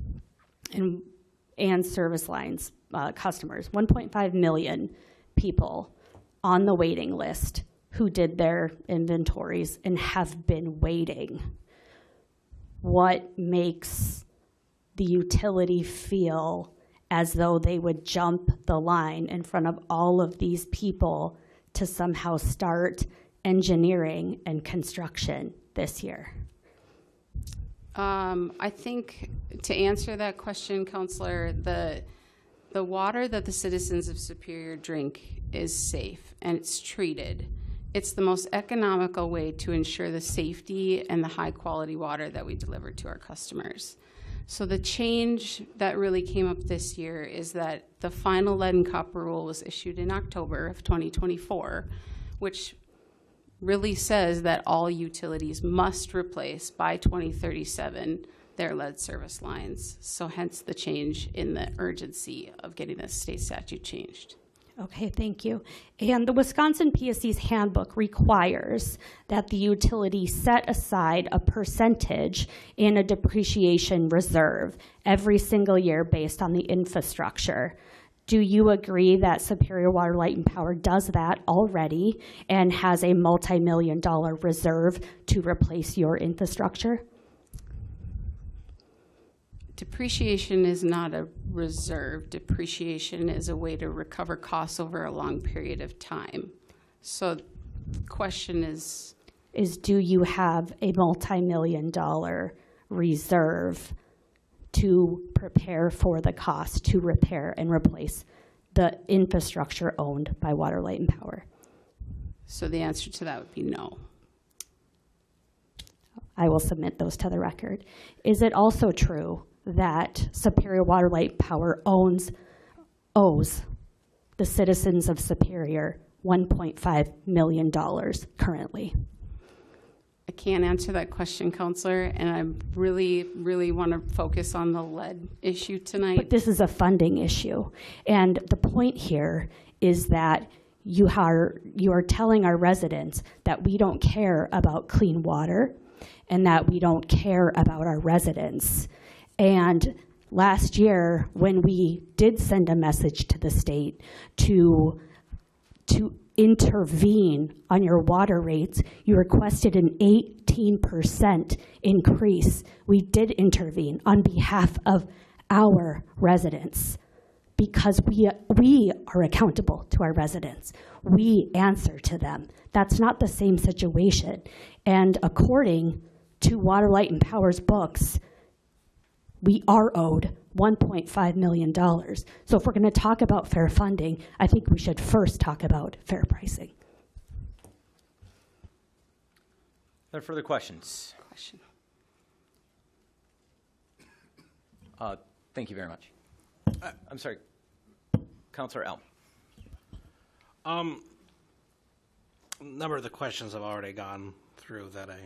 and service lines customers. 1.5 million people on the waiting list who did their inventories and have been waiting. What makes the utility feel as though they would jump the line in front of all of these people to somehow start engineering and construction this year? I think to answer that question, Counselor, the water that the citizens of Superior drink is safe and it's treated. It's the most economical way to ensure the safety and the high quality water that we deliver to our customers. So the change that really came up this year is that the final lead and copper rule was issued in October of 2024, which really says that all utilities must replace by 2037 their lead service lines. So hence the change in the urgency of getting the state statute changed. Okay, thank you. And the Wisconsin PSC's handbook requires that the utility set aside a percentage in a depreciation reserve every single year based on the infrastructure. Do you agree that Superior Water, Light, and Power does that already and has a multi-million-dollar reserve to replace your infrastructure? Depreciation is not a reserve. Depreciation is a way to recover costs over a long period of time. So the question is do you have a multi-million-dollar reserve to prepare for the cost to repair and replace the infrastructure owned by Water, Light, and Power? So the answer to that would be no. I will submit those to the record. Is it also true that Superior Water, Light, and Power owes the citizens of Superior $1.5 million currently? I can't answer that question, Counselor, and I really want to focus on the lead issue tonight. But this is a funding issue. And the point here is that you are telling our residents that we don't care about clean water and that we don't care about our residents. And last year, when we did send a message to the state to intervene on your water rates, you requested an 18% increase. We did intervene on behalf of our residents because we are accountable to our residents. We answer to them. That's not the same situation. And according to Water, Light, and Power's books, we are owed $1.5 million. So if we're going to talk about fair funding, I think we should first talk about fair pricing. Are there further questions? Thank you very much. I'm sorry, Councilor Elm. A number of the questions I've already gone through that I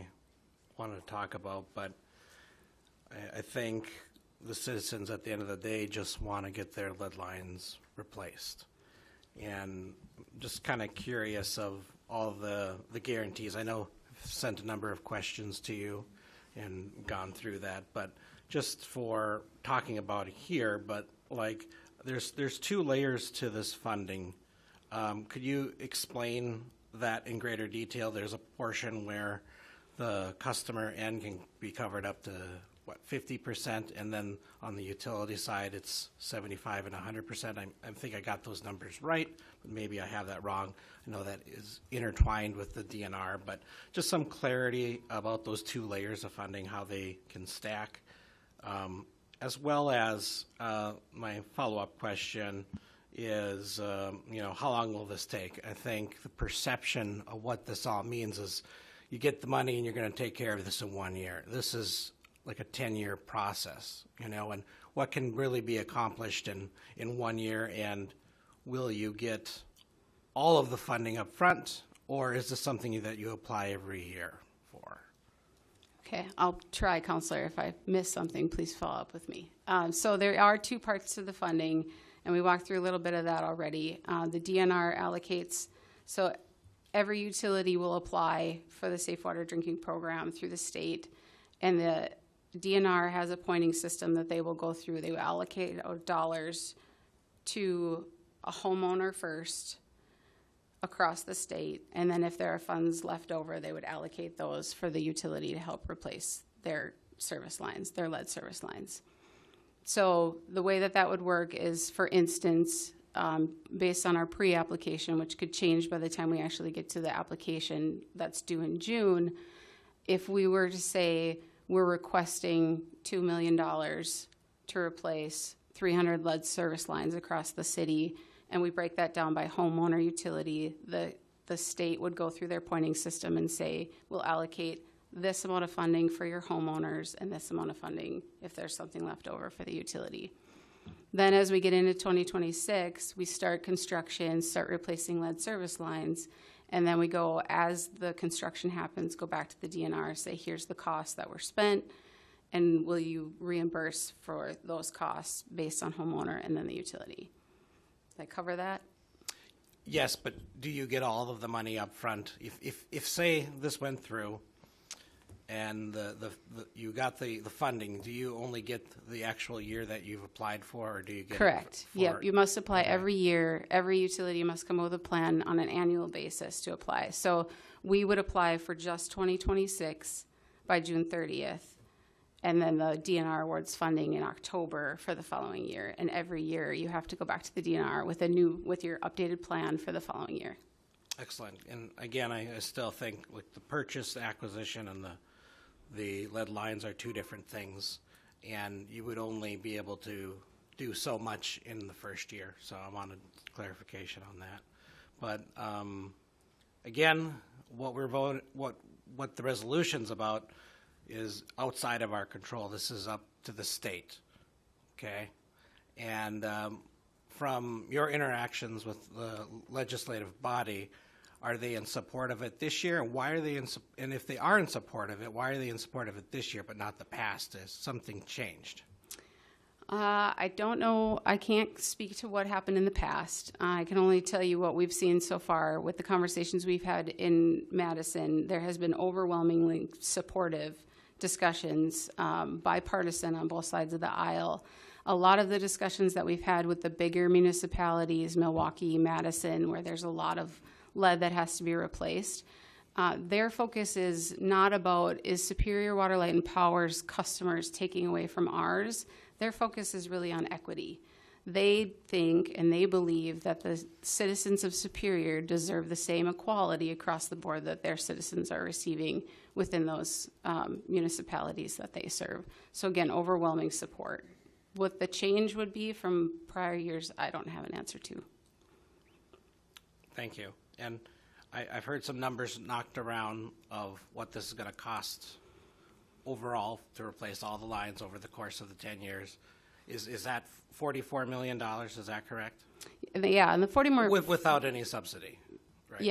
wanted to talk about, but I think the citizens at the end of the day just want to get their lead lines replaced. And just kind of curious of all the guarantees. I know I've sent a number of questions to you and gone through that, but just for talking about it here, but like there's two layers to this funding. Could you explain that in greater detail? There's a portion where the customer end can be covered up to 50%, and then on the utility side, it's 75 and 100%. I think I got those numbers right, but maybe I have that wrong. I know that is intertwined with the DNR, but just some clarity about those two layers of funding, how they can stack, as well as my follow-up question is, how long will this take? I think the perception of what this all means is, you get the money and you're going to take care of this in 1 year. This is like a 10-year process, you know, and what can really be accomplished in 1 year, and will you get all of the funding up front, or is this something that you apply every year for? Okay, I'll try, Counselor. If I miss something, please follow up with me. So there are two parts to the funding, and we walked through a little bit of that already. The DNR allocates, so every utility will apply for the Safe Water Drinking Program through the state, and the DNR has a pointing system that they will go through. They will allocate dollars to a homeowner first across the state, and then if there are funds left over, they would allocate those for the utility to help replace their service lines, their lead service lines. So the way that that would work is, for instance, based on our pre-application, which could change by the time we actually get to the application that's due in June, if we were to say we're requesting $2 million to replace 300 lead service lines across the city, and we break that down by homeowner utility, the state would go through their pointing system and say, we'll allocate this amount of funding for your homeowners and this amount of funding if there's something left over for the utility. Then as we get into 2026, we start construction, start replacing lead service lines, and then we go, as the construction happens, go back to the DNR, say, here's the costs that were spent, and will you reimburse for those costs based on homeowner and then the utility? Did I cover that? Yes, but do you get all of the money up front? If say this went through and you got the funding, do you only get the actual year that you've applied for, or do you get Correct. Yep, you must apply every year. Every utility must come up with a plan on an annual basis to apply. So we would apply for just 2026 by June 30th, and then the DNR awards funding in October for the following year. And every year you have to go back to the DNR with your updated plan for the following year. Excellent. And again, I still think like the purchase, acquisition, and the lead lines are two different things, and you would only be able to do so much in the first year. So I wanted clarification on that. But again, what the resolution's about is outside of our control. This is up to the state, okay? And from your interactions with the legislative body, are they in support of it this year? And why are they and if they are in support of it, why are they in support of it this year but not the past? Has something changed? I don't know. I can't speak to what happened in the past. I can only tell you what we've seen so far with the conversations we've had in Madison. There has been overwhelmingly supportive discussions, bipartisan on both sides of the aisle. A lot of the discussions that we've had with the bigger municipalities, Milwaukee, Madison, where there's a lot of lead that has to be replaced, their focus is not about, is Superior Water, Light, and Power's customers taking away from ours? Their focus is really on equity. They think and they believe that the citizens of Superior deserve the same equality across the board that their citizens are receiving within those municipalities that they serve. So again, overwhelming support. What the change would be from prior years, I don't have an answer to. Thank you. And I've heard some numbers knocked around of what this is going to cost overall to replace all the lines over the course of the 10 years. Is that $44 million? Is that correct? Yeah, and the 40 more without any subsidy. Right?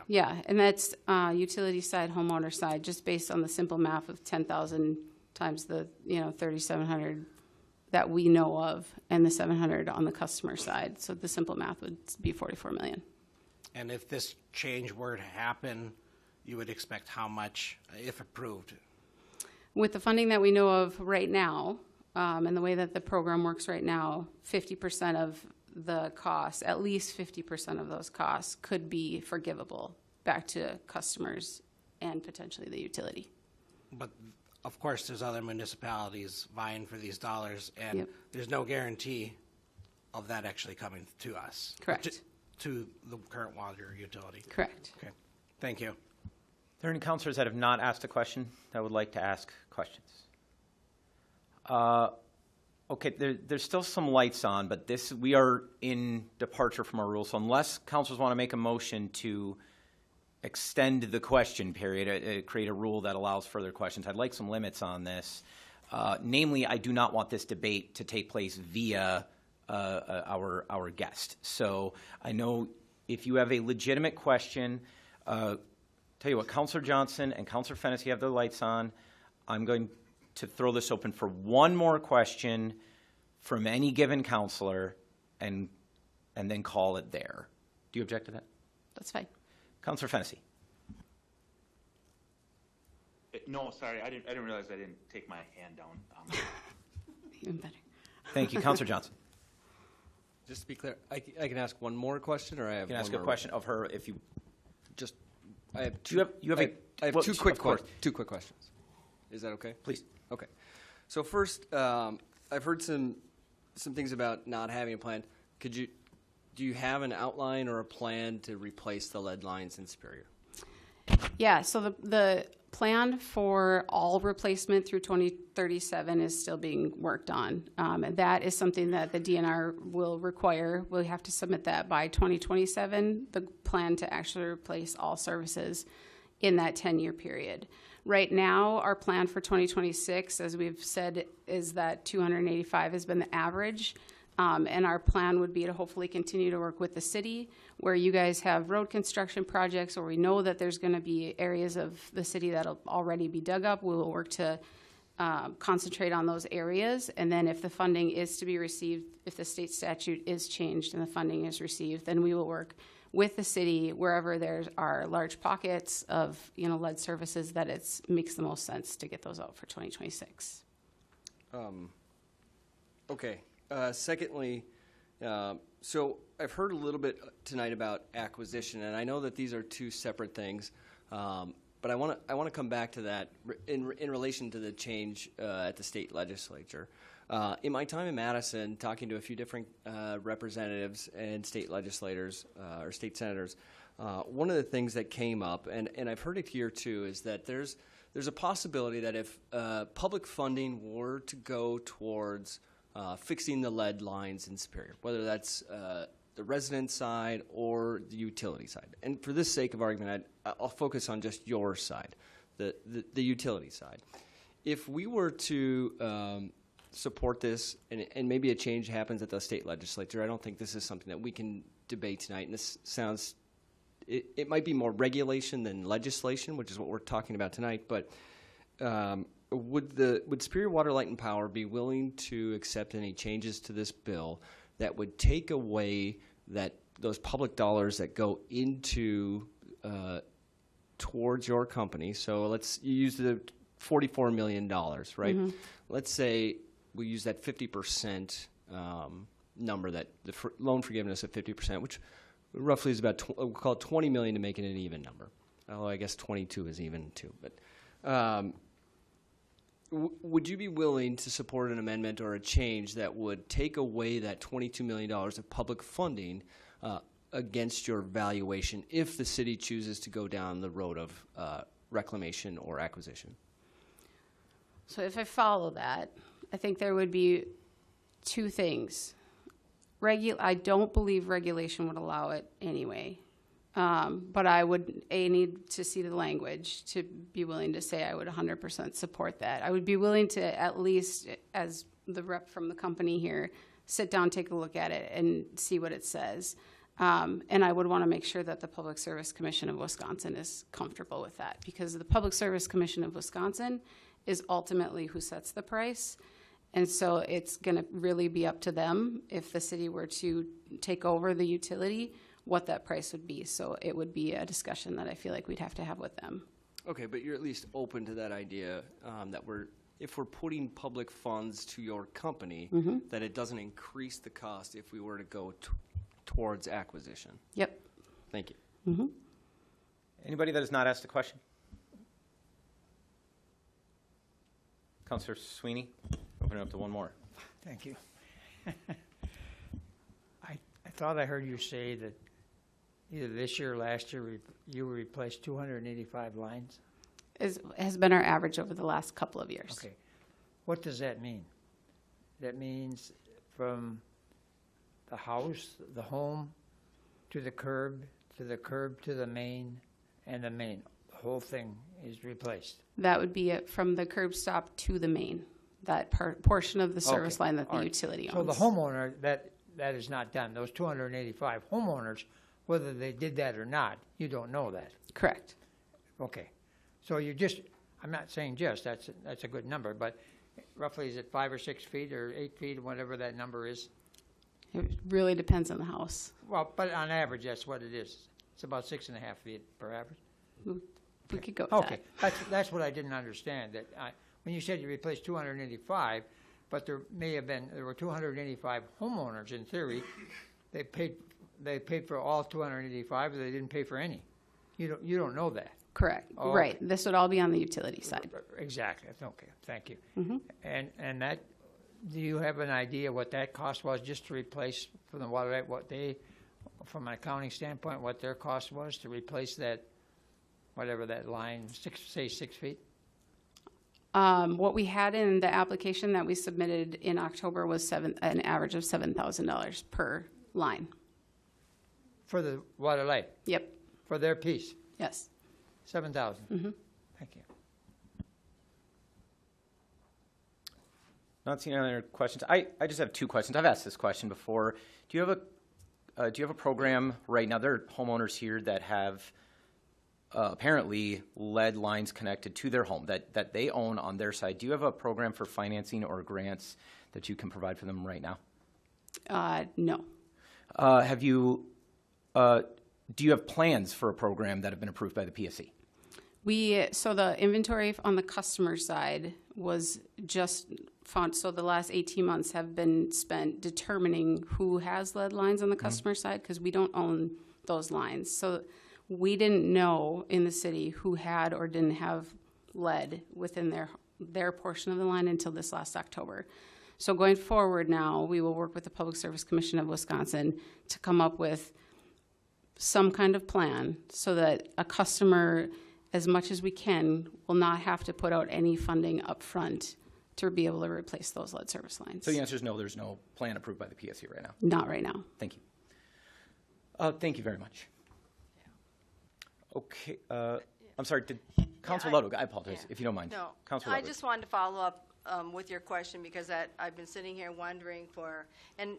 Yeah, and that's utility side, homeowner side, just based on the simple math of 10,000 times the 3,700 that we know of, and the 700 on the customer side. So the simple math would be 44 million. And if this change were to happen, you would expect how much, if approved? With the funding that we know of right now, and the way that the program works right now, 50% of the costs, at least 50% of those costs, could be forgivable back to customers and potentially the utility. But of course, there's other municipalities vying for these dollars, and there's no guarantee of that actually coming to us. Correct. To the current water utility. Correct. Okay. Thank you. Are there any counselors that have not asked a question that would like to ask questions? Okay, there's still some lights on, but we are in departure from our rules. So unless counselors want to make a motion to extend the question period, create a rule that allows further questions. I'd like some limits on this. Namely, I do not want this debate to take place via our guest. So I know if you have a legitimate question, tell you what, Councilor Johnson and Councilor Fennessy have their lights on. I'm going to throw this open for one more question from any given councilor, and then call it there. Do you object to that? That's fine. Councilor Fennessy. No, sorry, I didn't realize I didn't take my hand down. Even better. Thank you, Councilor Johnson. Just to be clear, I can ask one more question, or I have You can ask one a more? question of her if you. Just, I have two. I have well, two of quick course. two quick questions. Is that okay? Please. Okay. So first, I've heard some things about not having a plan. Do you have an outline or a plan to replace the lead lines in Superior? Yeah, so the plan for all replacement through 2037 is still being worked on. And that is something that the DNR will require. We'll have to submit that by 2027, the plan to actually replace all services in that 10-year period. Right now, our plan for 2026, as we've said, is that 285 has been the average. And our plan would be to hopefully continue to work with the city where you guys have road construction projects, or we know that there's going to be areas of the city that'll already be dug up. We will work to concentrate on those areas. And then if the funding is to be received, if the state statute is changed and the funding is received, then we will work with the city wherever there are large pockets of lead services that it makes the most sense to get those out for 2026. Okay. Secondly, so I've heard a little bit tonight about acquisition, and I know that these are two separate things, but I want to come back to that in relation to the change at the state legislature. In my time in Madison, talking to a few different representatives and state legislators or state senators, one of the things that came up, and I've heard it here too, is that there's a possibility that if public funding were to go towards fixing the lead lines in Superior, whether that's the resident side or the utility side. And for this sake of argument, I'll focus on just your side, the utility side. If we were to support this, and maybe a change happens at the state legislature, I don't think this is something that we can debate tonight. And this sounds, it might be more regulation than legislation, which is what we're talking about tonight. But would Superior Water, Light, and Power be willing to accept any changes to this bill that would take away those public dollars that go into towards your company? So you use the $44 million, right? Mm-hmm. Let's say we use that 50% number, that the loan forgiveness of 50%, which roughly is about we'll call it $20 million to make it an even number. Although I guess 22 is even too. But would you be willing to support an amendment or a change that would take away that $22 million of public funding against your valuation if the city chooses to go down the road of reclamation or acquisition? So if I follow that, I think there would be two things. I don't believe regulation would allow it anyway. But I would, need to see the language to be willing to say I would 100% support that. I would be willing to, at least as the rep from the company here, sit down, take a look at it, and see what it says. And I would want to make sure that the Public Service Commission of Wisconsin is comfortable with that, because the Public Service Commission of Wisconsin is ultimately who sets the price. And so it's going to really be up to them, if the city were to take over the utility, what that price would be. So it would be a discussion that I feel like we'd have to have with them. Okay, but you're at least open to that idea that if we're putting public funds to your company, Mm-hmm. that it doesn't increase the cost if we were to go towards acquisition. Yep. Thank you. Mm-hmm. Anybody that has not asked a question? Councilor Sweeney, open it up to one more. Thank you. I thought I heard you say that either this year or last year you replaced 285 lines? Has been our average over the last couple of years. Okay. What does that mean? That means from the house, the home, to the curb to the main, and the main, the whole thing is replaced. That would be it from the curb stop to the main, that portion of the service Okay, line that the all right. utility So owns. the homeowner, that is not done. Those 285 homeowners, whether they did that or not, you don't know that. Correct. Okay. So you just, I'm not saying just, that's a good number, but roughly is it 5 or 6 feet or 8 feet, whatever that number is? It really depends on the house. Well, but on average, that's what it is. It's about 6.5 feet per average. We could go with Okay, that. that's what I didn't understand. That when you said you replaced 285, but there were 285 homeowners in theory. They paid for all 285, or they didn't pay for any. You don't know that. Correct. Oh, right. okay. This would all be on the utility side. Exactly. Okay. Thank you. Mm-hmm. And that, do you have an idea what that cost was just to replace from the water right? What they, from an accounting standpoint, what their cost was to replace that, whatever that line, 6 feet? What we had in the application that we submitted in October was an average of $7,000 per line. For the water light? Yep. For their piece? Yes. 7,000? Mm-hmm. Thank you. Not seeing any other questions. I just have 2 questions. I've asked this question before. Do you have a program right now? There are homeowners here that have apparently lead lines connected to their home that they own on their side. Do you have a program for financing or grants that you can provide for them right now? No. Have you? Do you have plans for a program that have been approved by the PSC? So the inventory on the customer side was just found, so the last 18 months have been spent determining who has lead lines on the customer side, because we don't own those lines. So we didn't know in the city who had or didn't have lead within their portion of the line until this last October. So going forward now, we will work with the Public Service Commission of Wisconsin to come up with some kind of plan so that a customer, as much as we can, will not have to put out any funding up front to be able to replace those lead service lines. So the answer is no, there's no plan approved by the PSC right now? Not right now. Thank you. Thank you very much. Okay, I'm sorry, did Councilor Ludwig, I apologize, if you don't mind. No, Councilor I Ludwig. just wanted to follow up with your question, because I've been sitting here wondering and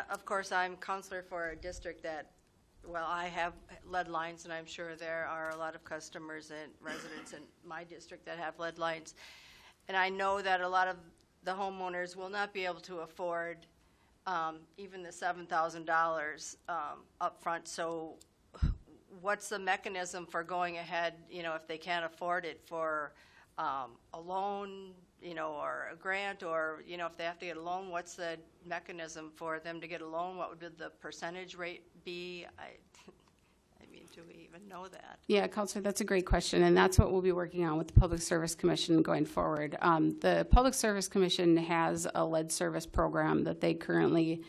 of course, I'm counselor for a district that, well, I have lead lines, and I'm sure there are a lot of customers and residents in my district that have lead lines. And I know that a lot of the homeowners will not be able to afford even the $7,000 up front. So what's the mechanism for going ahead, if they can't afford it, for a loan, or a grant, or, if they have to get a loan, what's the mechanism for them to get a loan? What would the percentage rate be? I mean, do we even know that? Yeah, Counselor, that's a great question, and that's what we'll be working on with the Public Service Commission going forward. The Public Service Commission has a lead service program that they currently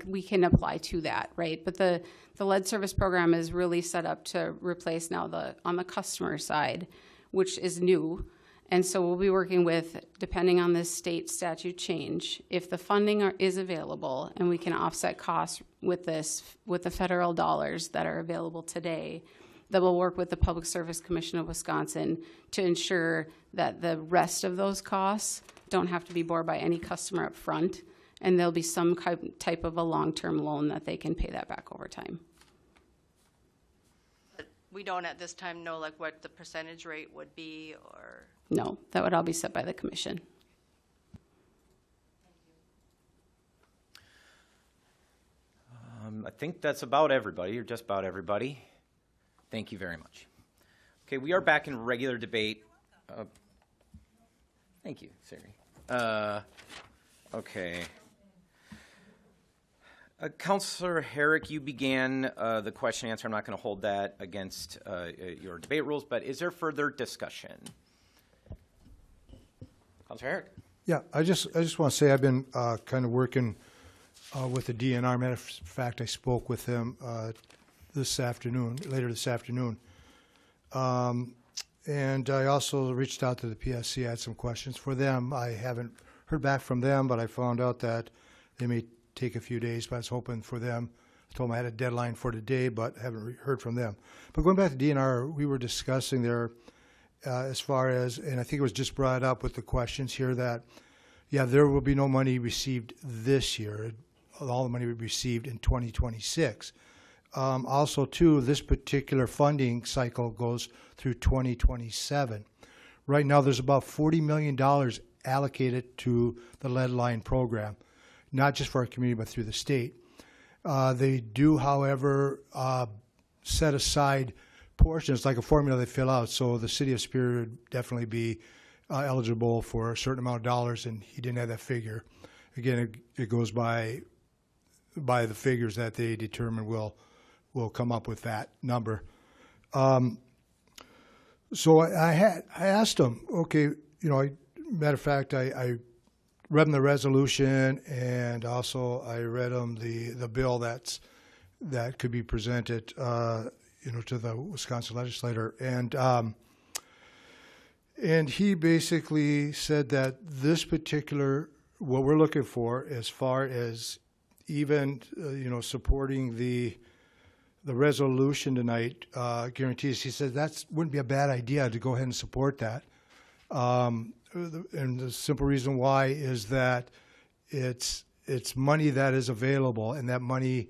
we can apply to that, right? But the lead service program is really set up to replace now on the customer side, which is new. And so we'll be working with, depending on this state statute change, if the funding is available and we can offset costs with the federal dollars that are available today, that we'll work with the Public Service Commission of Wisconsin to ensure that the rest of those costs don't have to be borne by any customer up front, and there'll be some type of a long-term loan that they can pay that back over time. We don't at this time know what the percentage rate would be, or? No, that would all be set by the commission. I think that's about everybody, or just about everybody. Thank you very much. Okay, we are back in regular debate. Thank you, Siri. Okay. Councilor Herrick, you began the question and answer. I'm not going to hold that against your debate rules, but is there further discussion? Councilor Herrick. Yeah, I just want to say I've been kind of working with the DNR. Matter of fact, I spoke with them later this afternoon. And I also reached out to the PSC. I had some questions for them. I haven't heard back from them, but I found out that they may take a few days, but I was hoping for them. I told them I had a deadline for today, but haven't heard from them. But going back to DNR, we were discussing there as far as, and I think it was just brought up with the questions here that, yeah, there will be no money received this year. All the money will be received in 2026. Also, too, this particular funding cycle goes through 2027. Right now, there's about $40 million allocated to the lead line program, not just for our community, but through the state. They do, however, set aside portions, like a formula they fill out. So the city of Superior would definitely be eligible for a certain amount of dollars, and he didn't have that figure. Again, it goes by the figures that they determine will come up with that number. So I asked them, okay, matter of fact, I read them the resolution, and also I read them the bill that could be presented, to the Wisconsin legislator, and he basically said that this particular, what we're looking for as far as even, supporting the resolution tonight guarantees, he said that wouldn't be a bad idea to go ahead and support that. And the simple reason why is that it's money that is available, and that money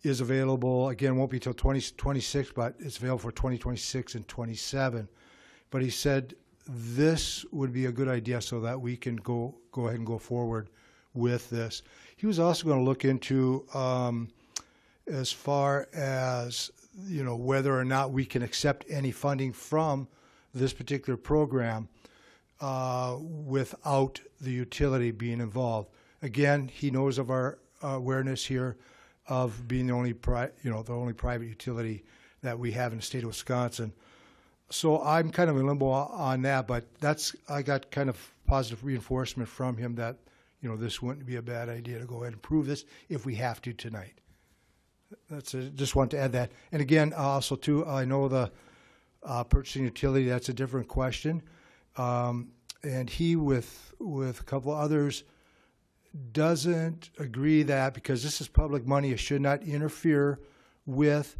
is available, again, won't be till 2026, but it's available for 2026 and 27. But he said this would be a good idea so that we can go ahead and go forward with this. He was also going to look into as far as, whether or not we can accept any funding from this particular program without the utility being involved. Again, he knows of our awareness here of being the only private utility that we have in the state of Wisconsin. So I'm kind of in limbo on that, but I got kind of positive reinforcement from him that, this wouldn't be a bad idea to go ahead and approve this if we have to tonight. Just want to add that. And again, also too, I know the purchasing utility, that's a different question. And he, with a couple of others, doesn't agree that, because this is public money, it should not interfere with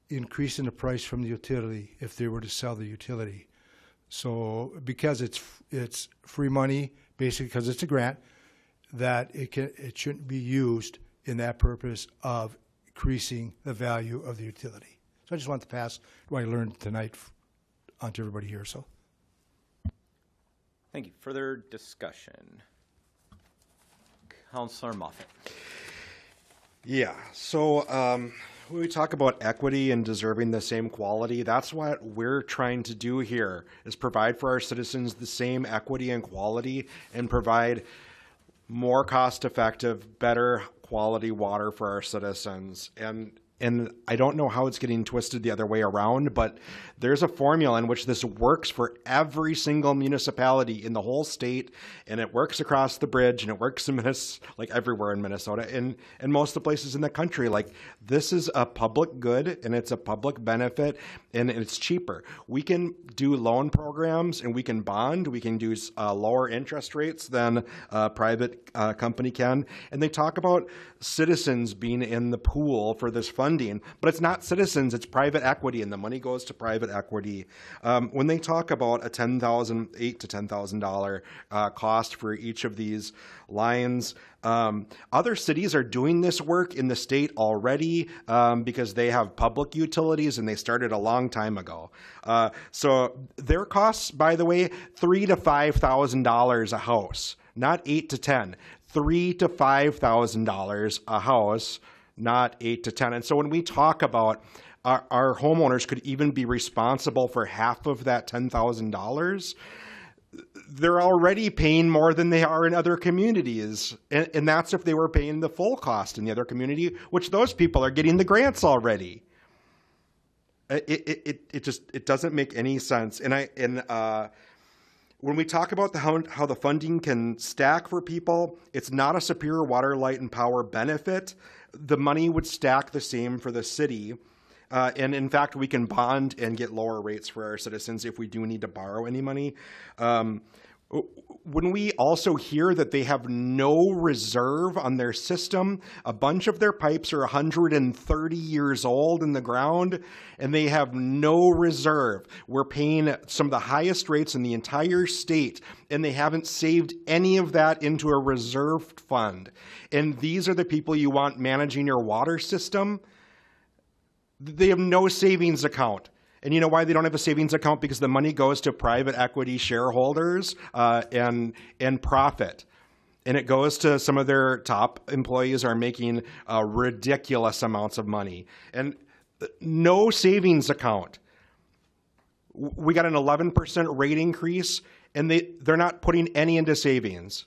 increasing the price from the utility if they were to sell the utility. So because it's free money, basically because it's a grant, that it shouldn't be used in that purpose of increasing the value of the utility. So I just want to pass what I learned tonight onto everybody here. So thank you. Further discussion. Councilor Moffett. Yeah, so when we talk about equity and deserving the same quality, that's what we're trying to do here, is provide for our citizens the same equity and quality and provide more cost-effective, better quality water for our citizens. And I don't know how it's getting twisted the other way around, but there's a formula in which this works for every single municipality in the whole state, and it works across the bridge, and it works in like everywhere in Minnesota, and most of the places in the country. Like, this is a public good, and it's a public benefit, and it's cheaper. We can do loan programs, and we can bond. We can do lower interest rates than a private company can. And they talk about citizens being in the pool for this funding, but it's not citizens, it's private equity, and the money goes to private equity. When they talk about a $8,000 to $10,000 cost for each of these lines, other cities are doing this work in the state already because they have public utilities, and they started a long time ago. So their costs, by the way, $3,000 to $5,000 a house, not 8 to 10. $3,000 to $5,000 a house, not 8 to 10. And so when we talk about our homeowners could even be responsible for half of that $10,000, they're already paying more than they are in other communities. And that's if they were paying the full cost in the other community, which those people are getting the grants already. It doesn't make any sense. When we talk about how the funding can stack for people, it's not a Superior Water, Light, and Power benefit. The money would stack the same for the city. And in fact, we can bond and get lower rates for our citizens if we do need to borrow any money. When we also hear that they have no reserve on their system, a bunch of their pipes are 130 years old in the ground, and they have no reserve. We're paying some of the highest rates in the entire state, and they haven't saved any of that into a reserved fund. And these are the people you want managing your water system? They have no savings account. And you know why they don't have a savings account? Because the money goes to private equity shareholders and profit. And it goes to some of their top employees are making ridiculous amounts of money. And no savings account. We got an 11% rate increase, and they're not putting any into savings.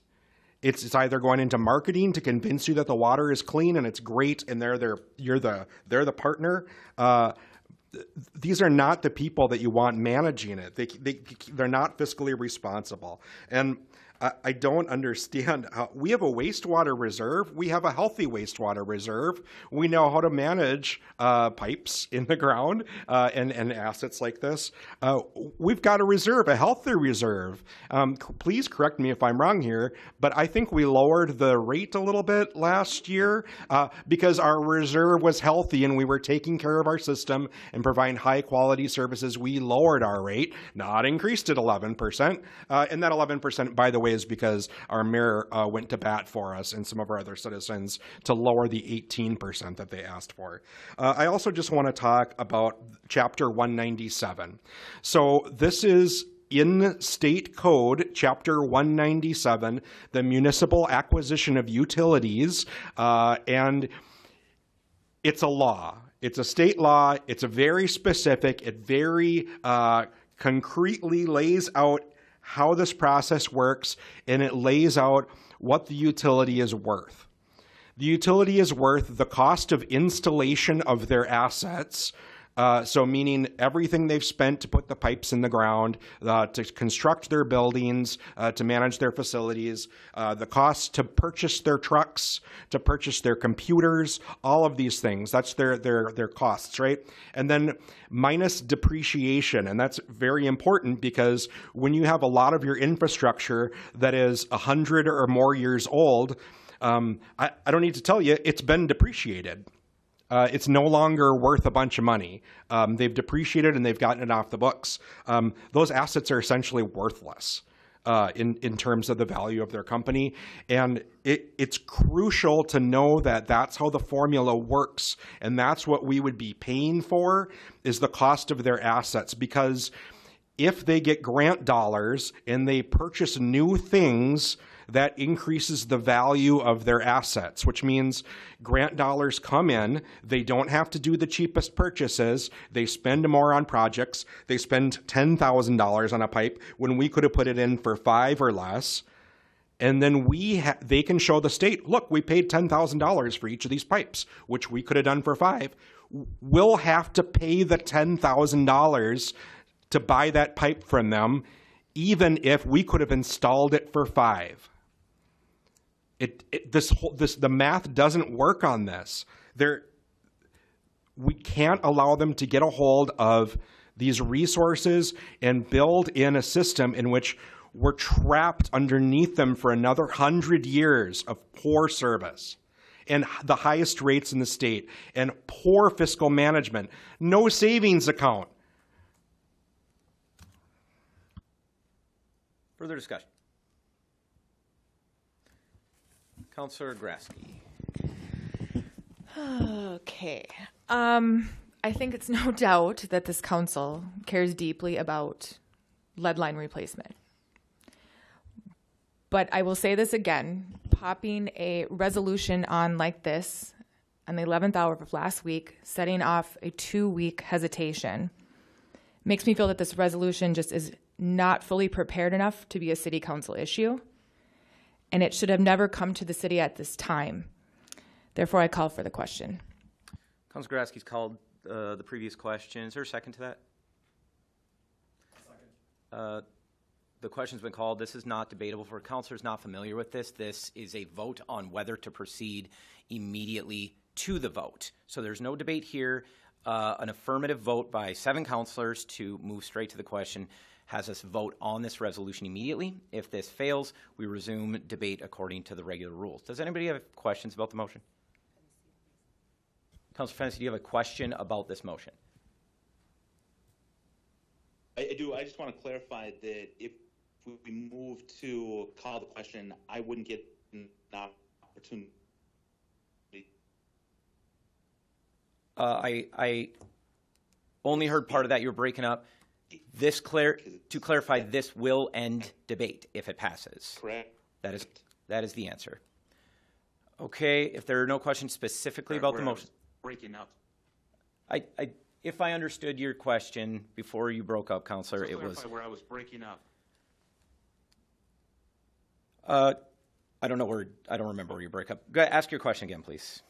It's either going into marketing to convince you that the water is clean and it's great, and they're the partner. These are not the people that you want managing it. They're not fiscally responsible. And I don't understand how we have a wastewater reserve. We have a healthy wastewater reserve. We know how to manage pipes in the ground and assets like this. We've got a reserve, a healthy reserve. Please correct me if I'm wrong here, but I think we lowered the rate a little bit last year because our reserve was healthy and we were taking care of our system and providing high quality services. We lowered our rate, not increased it 11%. And that 11%, by the way, is because our mayor went to bat for us and some of our other citizens to lower the 18% that they asked for. I also just want to talk about Chapter 197. So this is in state code, Chapter 197, the municipal acquisition of utilities, and it's a law. It's a state law. It's a very specific. It very concretely lays out how this process works, and it lays out what the utility is worth. The utility is worth the cost of installation of their assets, so meaning everything they've spent to put the pipes in the ground, to construct their buildings, to manage their facilities, the cost to purchase their trucks, to purchase their computers, all of these things. That's their costs, right? And then minus depreciation, and that's very important because when you have a lot of your infrastructure that is 100 or more years old, I don't need to tell you, it's been depreciated. It's no longer worth a bunch of money. They've depreciated and they've gotten it off the books. Those assets are essentially worthless in terms of the value of their company. And it's crucial to know that that's how the formula works. And that's what we would be paying for is the cost of their assets. Because if they get grant dollars and they purchase new things, that increases the value of their assets, which means grant dollars come in, they don't have to do the cheapest purchases, they spend more on projects, they spend $10,000 on a pipe when we could have put it in for $5 or less, and then they can show the state, look, we paid $10,000 for each of these pipes, which we could have done for $5. We'll have to pay the $10,000 to buy that pipe from them, even if we could have installed it for $5. The math doesn't work on this. We can't allow them to get a hold of these resources and build in a system in which we're trapped underneath them for another 100 years of poor service and the highest rates in the state and poor fiscal management, no savings account. Further discussion. Councillor Grasky. Okay. I think it's no doubt that this council cares deeply about lead line replacement. But I will say this again, popping a resolution on like this on the 11th hour of last week, setting off a 2-week hesitation, makes me feel that this resolution just is not fully prepared enough to be a city council issue, and it should have never come to the city at this time. Therefore, I call for the question. Councilor Grasky's called the previous question. Is there a second to that? Second. The question's been called. This is not debatable. For councilors not familiar with this, this is a vote on whether to proceed immediately to the vote. So there's no debate here. An affirmative vote by 7 councilors to move straight to the question has us vote on this resolution immediately. If this fails, we resume debate according to the regular rules. Does anybody have questions about the motion? Councilor Fennessy, do you have a question about this motion? I do. I just want to clarify that if we move to call the question, I wouldn't get an opportunity. I only heard part of that. You were breaking up. To clarify, this will end debate if it passes. Correct. That is the answer. Okay. If there are no questions specifically about the motion, Breaking up. If I understood your question before you broke up, Councilor, So it was. where I was breaking up. I don't know where. I don't remember where you break up. Go ahead, ask your question again, please.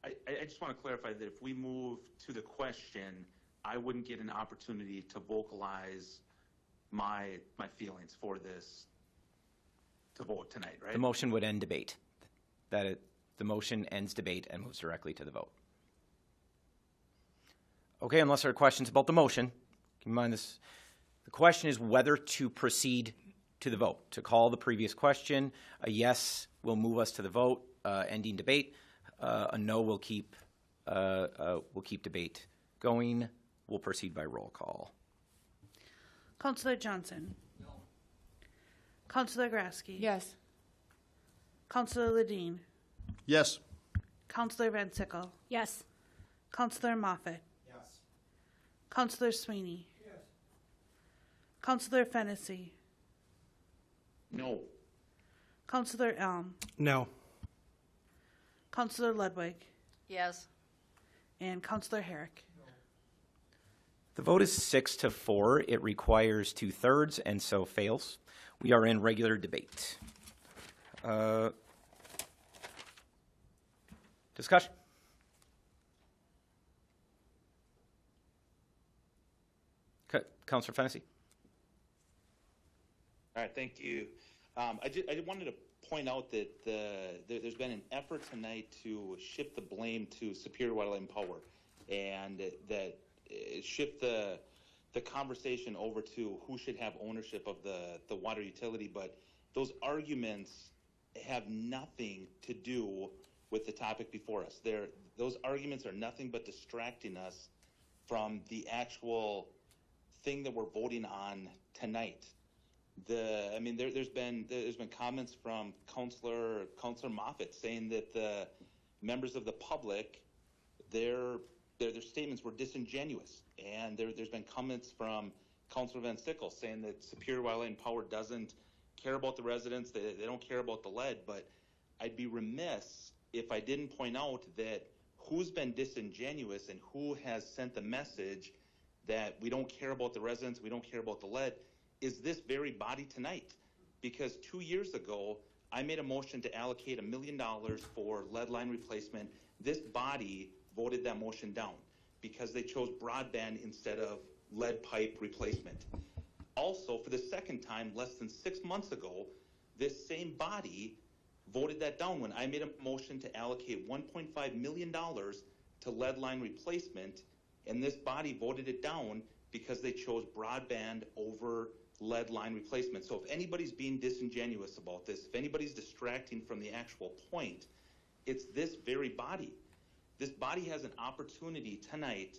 I just want to clarify that if we move to the question, I wouldn't get an opportunity to vocalize my feelings for this to vote tonight, right? The motion would end debate. The motion ends debate and moves directly to the vote. Okay, unless there are questions about the motion, keep in mind this. The question is whether to proceed to the vote. To call the previous question, a yes will move us to the vote, ending debate. A no will keep debate going. We'll proceed by roll call. Councilor Johnson? No. Councilor Grasky? Yes. Councilor Ledeen? Yes. Councilor Van Sickle? Yes. Councilor Moffett? Yes. Councilor Sweeney? Yes. Councilor Fennessy? No. Councilor Elm? No. Councilor Ludwig? Yes. And Councilor Herrick? The vote is 6-4. It requires 2/3 and so fails. We are in regular debate. Discussion. Councilor Fennessy. All right, thank you. I just wanted to point out that there's been an effort tonight to shift the blame to Superior Water Light and Power, and that shift the conversation over to who should have ownership of the water utility. But those arguments have nothing to do with the topic before us. Those arguments are nothing but distracting us from the actual thing that we're voting on tonight. There's been comments from Councilor Moffett saying that the members of the public, their statements were disingenuous, and there's been comments from Councilor Van Sickle saying that Superior Water Light and Power doesn't care about the residents, they don't care about the lead. But I'd be remiss if I didn't point out that who's been disingenuous and who has sent the message that we don't care about the residents, we don't care about the lead, is this very body tonight. Because 2 years ago, I made a motion to allocate $1 million for lead line replacement. This body voted that motion down because they chose broadband instead of lead pipe replacement. Also, for the second time, less than 6 months ago, this same body voted that down when I made a motion to allocate $1.5 million to lead line replacement, and this body voted it down because they chose broadband over lead line replacement. So if anybody's being disingenuous about this, if anybody's distracting from the actual point, it's this very body. This body has an opportunity tonight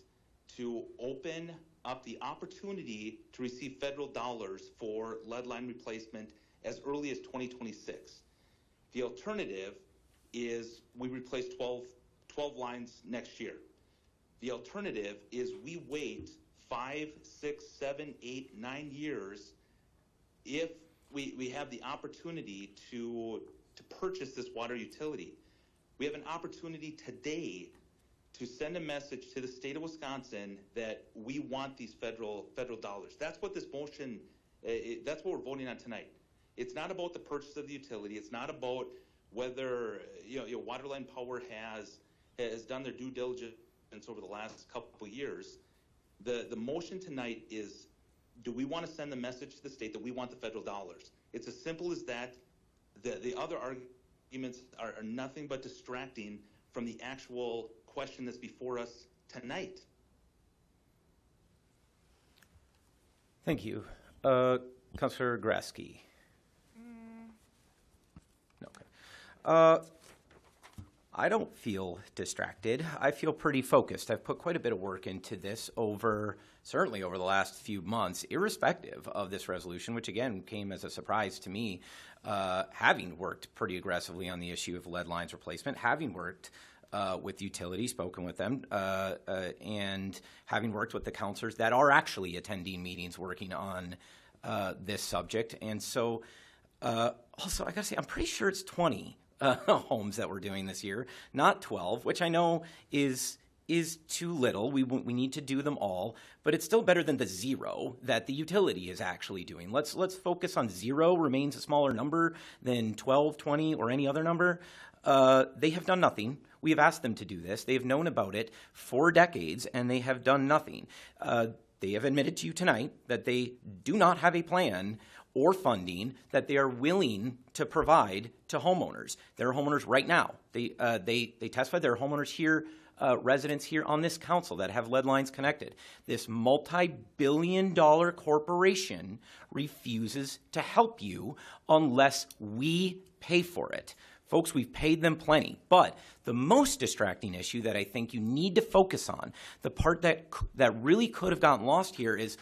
to open up the opportunity to receive federal dollars for lead line replacement as early as 2026. The alternative is we replace 12 lines next year. The alternative is we wait 5, 6, 7, 8, 9 years if we have the opportunity to purchase this water utility. We have an opportunity today to send a message to the state of Wisconsin that we want these federal dollars. That's what this motion, that's what we're voting on tonight. It's not about the purchase of the utility. It's not about whether Waterline Power has done their due diligence over the last couple of years. The motion tonight is, do we want to send the message to the state that we want the federal dollars? It's as simple as that. The other arguments are nothing but distracting from the actual question that's before us tonight. Thank you. Councillor Grasky. Okay. I don't feel distracted. I feel pretty focused. I've put quite a bit of work into this certainly over the last few months, irrespective of this resolution, which again came as a surprise to me, having worked pretty aggressively on the issue of lead lines replacement, having worked with utilities, spoken with them, and having worked with the councillors that are actually attending meetings working on this subject. And so also, I gotta say, I'm pretty sure it's 20 homes that we're doing this year, not 12, which I know is too little. We need to do them all, but it's still better than the 0 that the utility is actually doing. Let's focus on 0 remains a smaller number than 12, 20, or any other number. They have done nothing. We have asked them to do this. They have known about it for decades, and they have done nothing. They have admitted to you tonight that they do not have a plan or funding that they are willing to provide to homeowners. There are homeowners right now. They testified there are homeowners here, residents here on this council that have lead lines connected. This multi-billion-dollar corporation refuses to help you unless we pay for it. Folks, we've paid them plenty, but the most distracting issue that I think you need to focus on, the part that really could have gotten lost here is,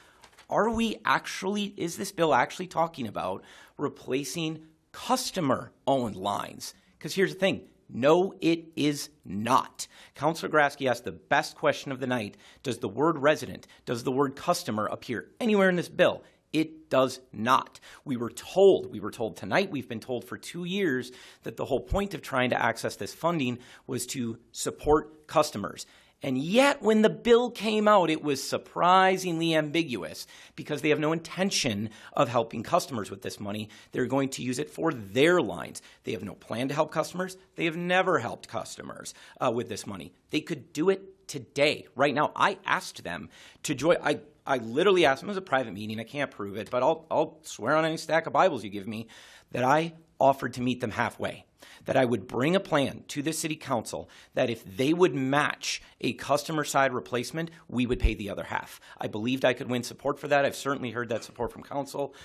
is this bill actually talking about replacing customer-owned lines? Because here's the thing, no, it is not. Councillor Grasky asked the best question of the night. Does the word resident, does the word customer appear anywhere in this bill? It does not. We were told tonight, we've been told for 2 years that the whole point of trying to access this funding was to support customers. And yet, when the bill came out, it was surprisingly ambiguous because they have no intention of helping customers with this money. They're going to use it for their lines. They have no plan to help customers. They have never helped customers with this money. They could do it today, right now. I asked them to join. I literally asked them, it was a private meeting, I can't prove it, but I'll swear on any stack of Bibles you give me that I offered to meet them halfway, that I would bring a plan to the city council that if they would match a customer side replacement, we would pay the other half. I believed I could win support for that. I've certainly heard that support from council.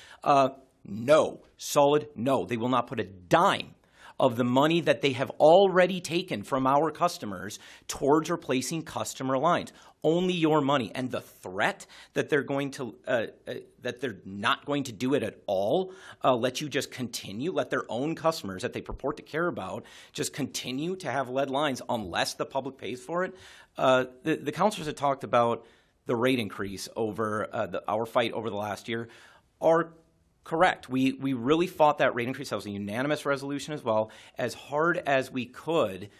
No, solid no. They will not put a dime of the money that they have already taken from our customers towards replacing customer lines. Only your money. And the threat that they're going to that they're not going to do it at all, let you just continue, let their own customers that they purport to care about just continue to have lead lines unless the public pays for it. The councilors have talked about the rate increase over our fight over the last year are correct. We really fought that rate increase. That was a unanimous resolution as well, as hard as we could,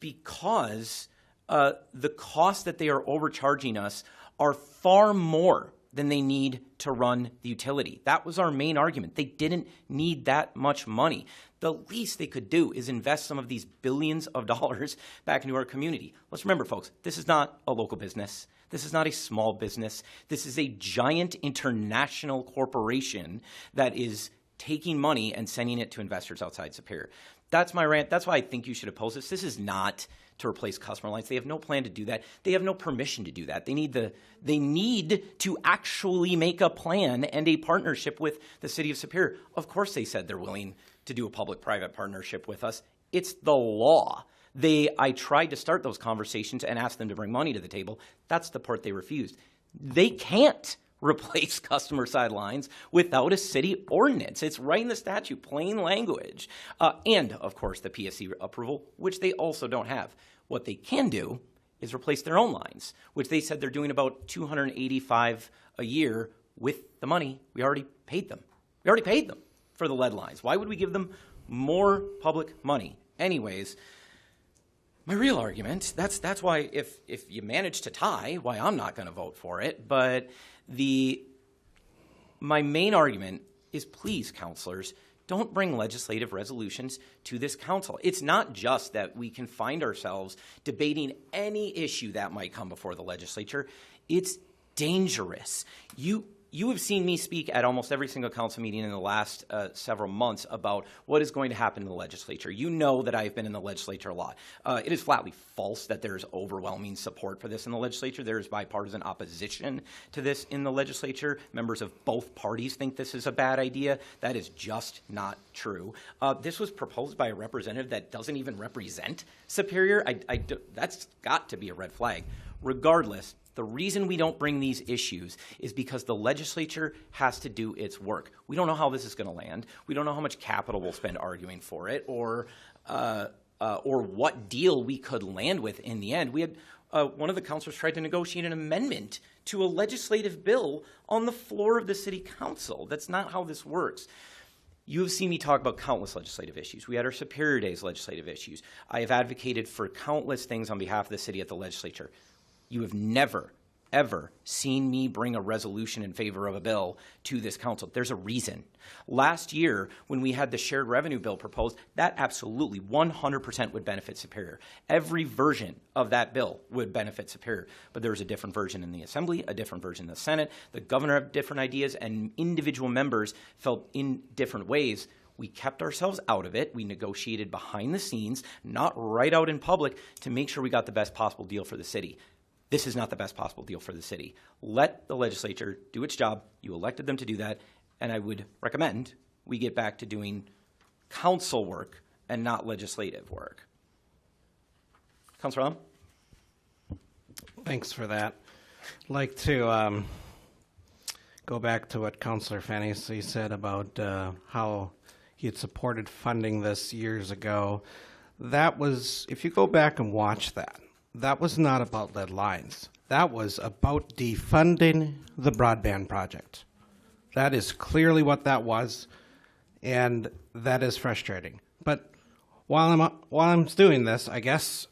because the costs that they are overcharging us are far more than they need to run the utility. That was our main argument. They didn't need that much money. The least they could do is invest some of these billions of dollars back into our community. Let's remember, folks, this is not a local business. This is not a small business. This is a giant international corporation that is taking money and sending it to investors outside Superior. That's my rant. That's why I think you should oppose this. This is not to replace customer lines. They have no plan to do that. They have no permission to do that. They need to actually make a plan and a partnership with the city of Superior. Of course they said they're willing to do a public-private partnership with us. It's the law. I tried to start those conversations and ask them to bring money to the table. That's the part they refused. They can't replace customer side lines without a city ordinance. It's right in the statute, plain language. And, of course, the PSC approval, which they also don't have. What they can do is replace their own lines, which they said they're doing about $285 a year with the money. We already paid them. We already paid them for the lead lines. Why would we give them more public money? Anyways, my real argument, that's why if you manage to tie, why I'm not going to vote for it. But my main argument is, please, councilors, don't bring legislative resolutions to this council. It's not just that we can find ourselves debating any issue that might come before the legislature. It's dangerous. you have seen me speak at almost every single council meeting in the last several months about what is going to happen in the legislature. You know that I've been in the legislature a lot. It is flatly false that there's overwhelming support for this in the legislature. There is bipartisan opposition to this in the legislature. Members of both parties think this is a bad idea. That is just not true. This was proposed by a representative that doesn't even represent Superior. That's got to be a red flag. Regardless, the reason we don't bring these issues is because the legislature has to do its work. We don't know how this is going to land. We don't know how much capital we'll spend arguing for it, or what deal we could land with in the end. We had one of the councilors tried to negotiate an amendment to a legislative bill on the floor of the city council. That's not how this works. You have seen me talk about countless legislative issues. We had our Superior Days legislative issues. I have advocated for countless things on behalf of the city at the legislature. You have never, ever seen me bring a resolution in favor of a bill to this council. There's a reason. Last year, when we had the shared revenue bill proposed, that absolutely 100% would benefit Superior. Every version of that bill would benefit Superior. But there was a different version in the Assembly, a different version in the Senate. The governor had different ideas, and individual members felt in different ways. We kept ourselves out of it. We negotiated behind the scenes, not right out in public, to make sure we got the best possible deal for the city. This is not the best possible deal for the city. Let the legislature do its job. You elected them to do that, and I would recommend we get back to doing council work and not legislative work. Councilor Allen? Thanks for that. I'd like to go back to what Councilor Fennessy said about how he had supported funding this years ago. That was, if you go back and watch that, that was not about lead lines. That was about defunding the broadband project. That is clearly what that was, and that is frustrating. But while I'm doing this, I guess,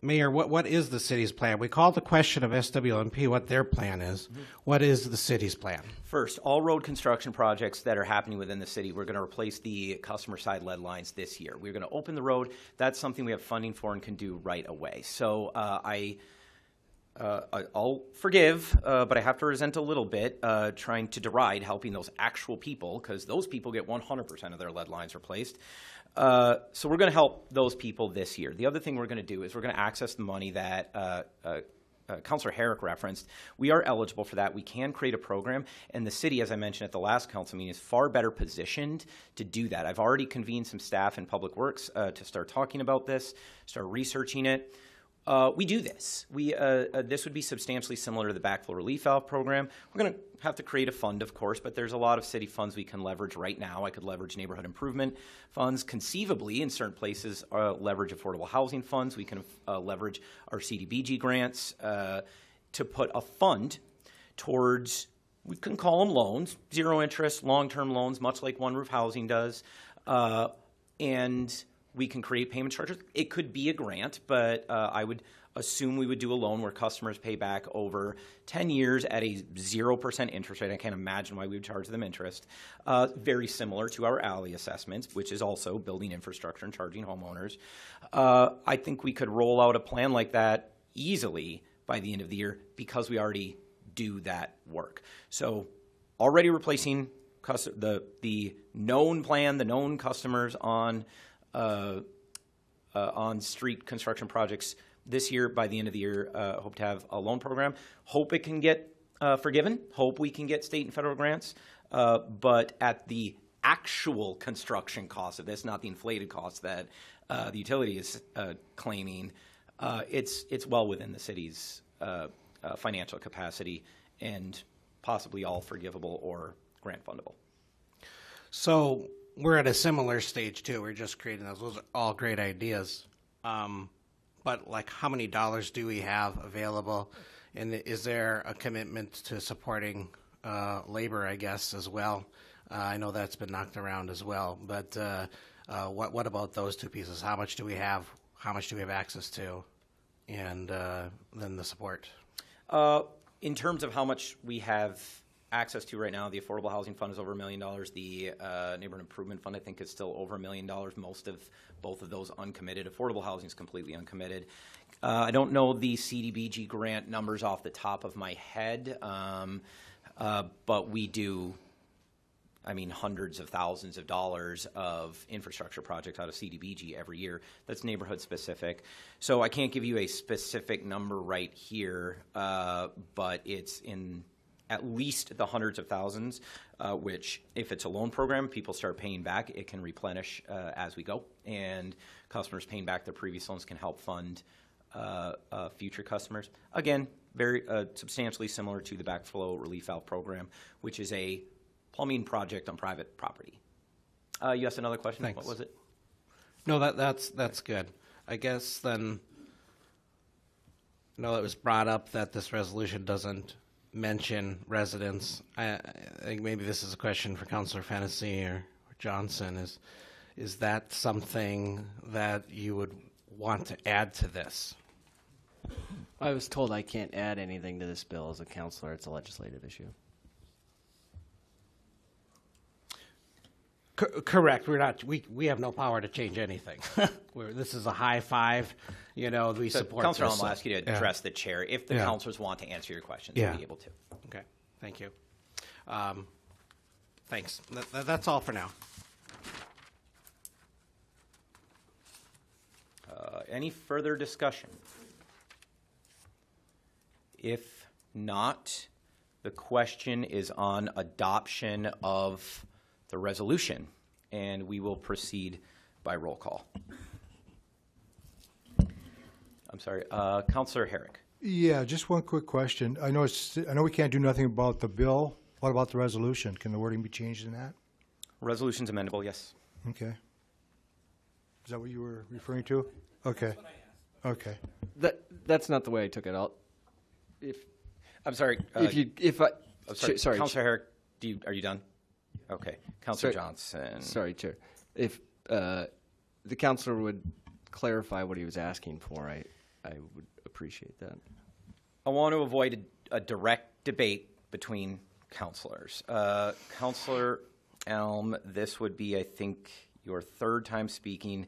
Mayor, what is the city's plan? We called the question of SWMP what their plan is. Mm-hmm. What is the city's plan? First, all road construction projects that are happening within the city, we're going to replace the customer side lead lines this year. We're going to open the road. That's something we have funding for and can do right away. So I'll forgive, but I have to resent a little bit trying to deride helping those actual people, because those people get 100% of their lead lines replaced. So we're going to help those people this year. The other thing we're going to do is we're going to access the money that Councilor Herrick referenced. We are eligible for that. We can create a program, and the city, as I mentioned at the last council meeting, is far better positioned to do that. I've already convened some staff in Public Works to start talking about this, start researching it. We do this. This would be substantially similar to the backflow relief valve program. We're going to have to create a fund, of course, but there's a lot of city funds we can leverage right now. I could leverage neighborhood improvement funds. Conceivably, in certain places, leverage affordable housing funds. We can leverage our CDBG grants to put a fund towards, we can call them loans, zero interest, long-term loans, much like One Roof Housing does, and we can create payment structures. It could be a grant, but I would assume we would do a loan where customers pay back over 10 years at a 0% interest rate. I can't imagine why we would charge them interest. Very similar to our alley assessments, which is also building infrastructure and charging homeowners. I think we could roll out a plan like that easily by the end of the year because we already do that work. So already replacing the known plan, the known customers on street construction projects this year. By the end of the year, hope to have a loan program. Hope it can get forgiven. Hope we can get state and federal grants. But at the actual construction cost of this, not the inflated cost that the utility is claiming, it's well within the city's financial capacity and possibly all forgivable or grant fundable. So we're at a similar stage too. We're just creating those. Those are all great ideas. But like, how many dollars do we have available? And is there a commitment to supporting labor, I guess, as well? I know that's been knocked around as well. But what about those two pieces? How much do we have? How much do we have access to? And then the support. In terms of how much we have access to right now, the Affordable Housing Fund is over $1 million. The Neighborhood Improvement Fund, I think, is still over $1 million. Most of both of those uncommitted. Affordable housing is completely uncommitted. I don't know the CDBG grant numbers off the top of my head. But we do, I mean, hundreds of thousands of dollars of infrastructure projects out of CDBG every year. That's neighborhood specific. So I can't give you a specific number right here, but it's in at least the hundreds of thousands, which if it's a loan program, people start paying back, it can replenish as we go. And customers paying back their previous loans can help fund future customers. Again, very substantially similar to the backflow relief valve program, which is a plumbing project on private property. You asked another question. Thanks. What was it? No, that's good. I guess then, no, it was brought up that this resolution doesn't mention residents. I think maybe this is a question for Councilor Fennessy or Johnson. Is that something that you would want to add to this? I was told I can't add anything to this bill as a counselor. It's a legislative issue. Correct. We're not. We have no power to change anything. This is a high five. We So support. Councilor this. Allen will ask you to address the chair. If the councilors want to answer your questions, they'll be able to. Okay. Thank you. Thanks. That's all for now. Any further discussion? If not, the question is on adoption of the resolution, and we will proceed by roll call. I'm sorry, Councilor Herrick. Yeah, just one quick question. I know we can't do nothing about the bill. What about the resolution? Can the wording be changed in that? Resolution's amendable, yes. Okay. Is that what you were referring to? Okay. Okay. That's not the way I took it out. I'm sorry. I'm sorry, sorry, Councilor Herrick, are you done? Okay, Councilor Johnson. Sorry, Chair. If the councilor would clarify what he was asking for, I would appreciate that. I want to avoid a direct debate between councilors. Councilor Elm, this would be, I think, your third time speaking,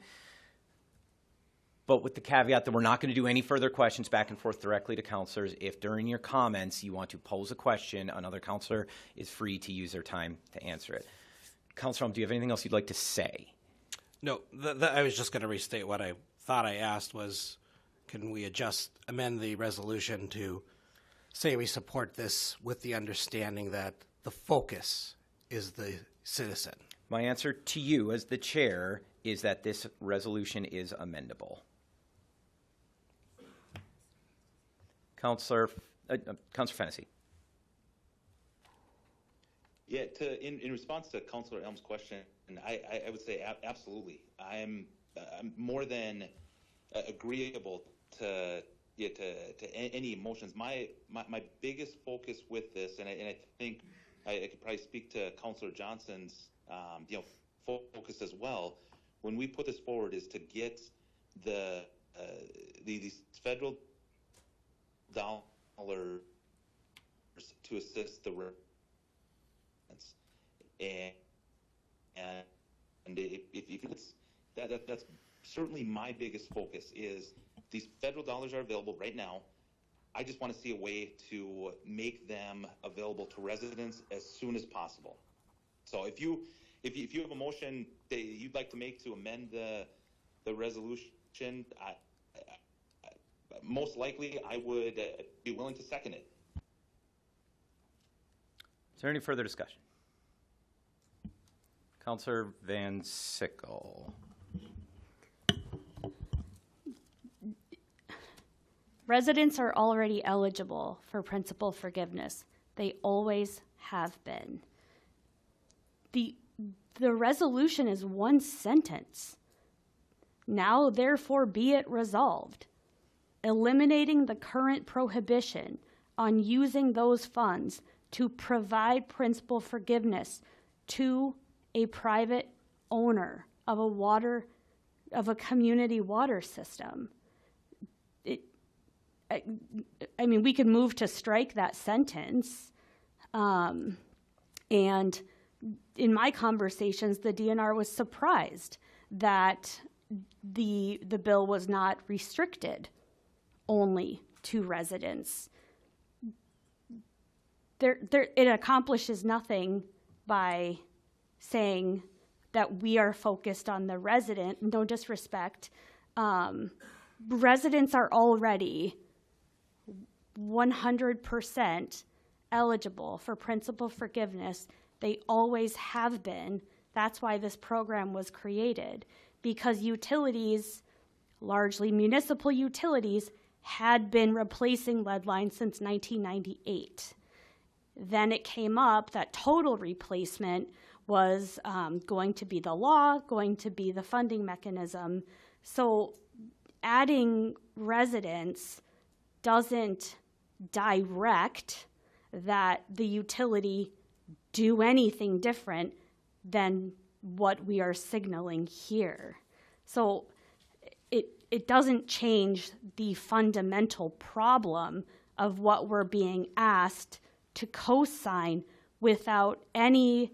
but with the caveat that we're not going to do any further questions back and forth directly to councilors. If during your comments you want to pose a question, another councilor is free to use their time to answer it. Councilor Elm, do you have anything else you'd like to say? No, I was just going to restate what I thought I asked was, can we amend the resolution to say we support this with the understanding that the focus is the citizen? My answer to you as the chair is that this resolution is amendable. Councilor Fennessy. Yeah, in response to Councilor Elm's question, I would say absolutely. I'm more than agreeable to any emotions. My biggest focus with this, and I think I could probably speak to Councilor Johnson's focus as well. When we put this forward, is to get these federal dollars to assist the residents, and if it's that's certainly my biggest focus. Is these federal dollars are available right now. I just want to see a way to make them available to residents as soon as possible. So if you have a motion that you'd like to make to amend the resolution, most likely I would be willing to second it. Is there any further discussion? Councilor Van Sickle. Residents are already eligible for principal forgiveness. They always have been. The resolution is one sentence. Now, therefore, be it resolved, eliminating the current prohibition on using those funds to provide principal forgiveness to a private owner of a community water system. I mean, we could move to strike that sentence. And in my conversations, the DNR was surprised that the bill was not restricted only to residents. it accomplishes nothing by saying that we are focused on the resident. No disrespect. Residents are already 100% eligible for principal forgiveness. They always have been. That's why this program was created, because utilities, largely municipal utilities, had been replacing lead lines since 1998. Then it came up that total replacement was going to be the law, going to be the funding mechanism. So adding residents doesn't direct that the utility do anything different than what we are signaling here. So it doesn't change the fundamental problem of what we're being asked to co-sign without any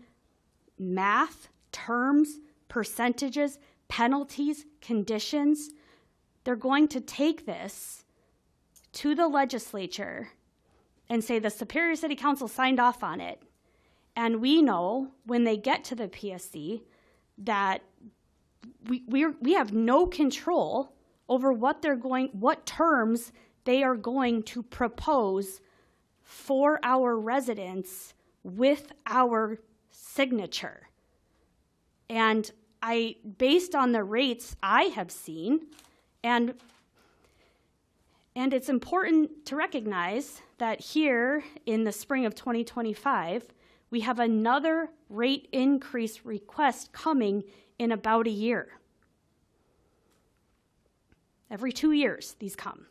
math, terms, percentages, penalties, conditions. They're going to take this to the legislature and say the Superior City Council signed off on it. And we know when they get to the PSC that we have no control over what terms they are going to propose for our residents with our signature. And based on the rates I have seen, and it's important to recognize that here in the spring of 2025, we have another rate increase request coming in about a year. Every 2 years, these come.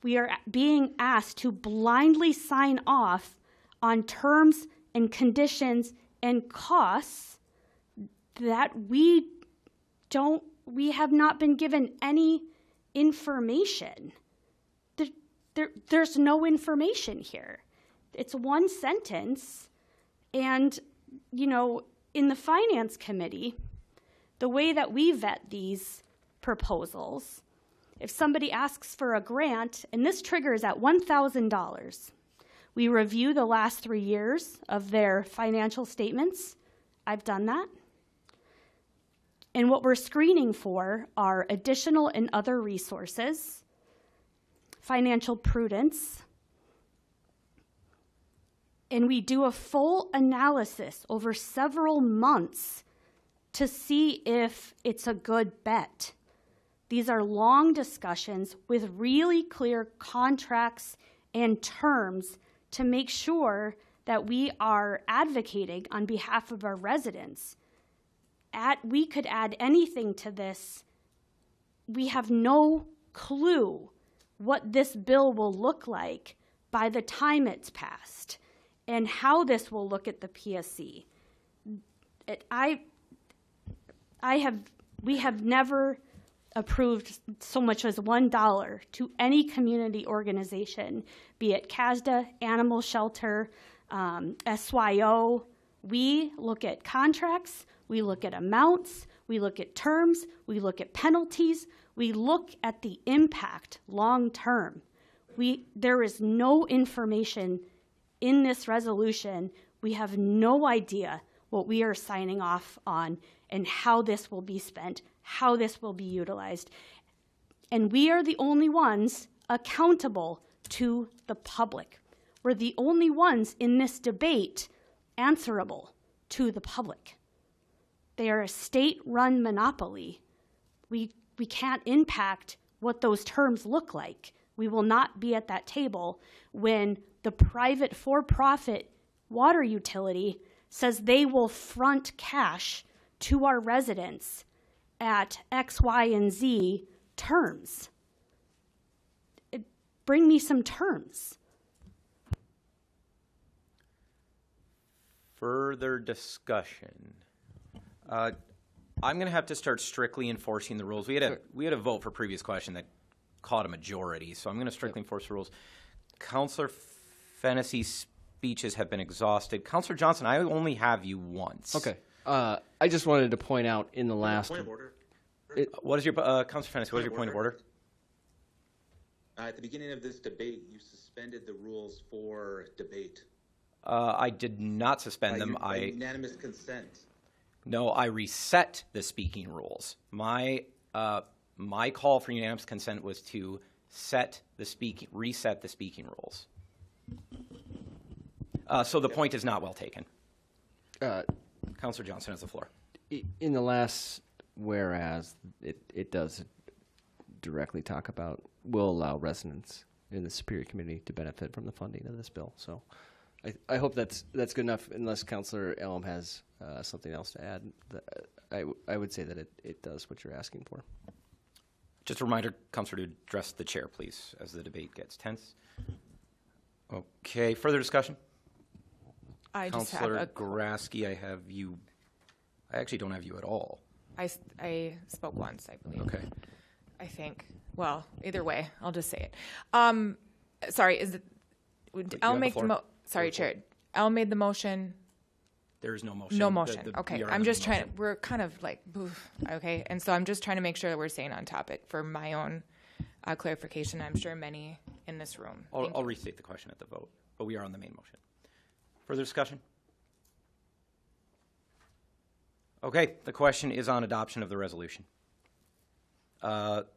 We are being asked to blindly sign off on terms and conditions and costs that we have not been given any information. There's no information here. It's one sentence, and, in the Finance Committee, the way that we vet these proposals, if somebody asks for a grant, and this triggers at $1,000, we review the last 3 years of their financial statements. I've done that. And what we're screening for are additional and other resources, financial prudence, and we do a full analysis over several months to see if it's a good bet. These are long discussions with really clear contracts and terms to make sure that we are advocating on behalf of our residents. We could add anything to this. We have no clue what this bill will look like by the time it's passed and how this will look at the PSC. We have never approved so much as $1 to any community organization, be it CASDA, Animal Shelter, SYO. We look at contracts, we look at amounts, we look at terms, we look at penalties, we look at the impact long term. There is no information in this resolution. We have no idea what we are signing off on and how this will be spent, how this will be utilized. And we are the only ones accountable to the public. We're the only ones in this debate answerable to the public. They are a state-run monopoly. We can't impact what those terms look like. We will not be at that table when the private for-profit water utility says they will front cash to our residents at X, Y, and Z terms. Bring me some terms. Further discussion. I'm going to have to start strictly enforcing the rules. We had a vote for previous question that caught a majority, so I'm going to strictly enforce the rules. Councillor Fennessy's speeches have been exhausted. Councillor Johnson, I only have you once. Okay. I just wanted to point out in the last... Point of order. What is your, Councillor Fennessy, what is your point of order? At the beginning of this debate, you suspended the rules for debate. I did not suspend them. By unanimous consent. No, I reset the speaking rules. My call for unanimous consent was to reset the speaking rules. So the point is not well taken. Councilor Johnson has the floor. In the last whereas, it does directly talk about will allow residents in the Superior community to benefit from the funding of this bill. So I hope that's good enough, unless Councilor Elm has something else to add. I would say that it does what you're asking for. Just a reminder, Councilor, to address the chair, please, as the debate gets tense. Okay, further discussion? I just have Councilor Graski, I have you. I actually don't have you at all. I spoke once, I believe. Okay. I think. Well, either way, I'll just say it. Sorry, Al make the sorry, Chair. Al made the motion. There is no motion. No motion. Okay, BRM I'm just no trying motion. to. We're kind of like, oof, okay, and so I'm just trying to make sure that we're staying on topic for my own clarification. I'm sure many in this room. I'll restate the question at the vote, but we are on the main motion. Further discussion? Okay, the question is on adoption of the resolution.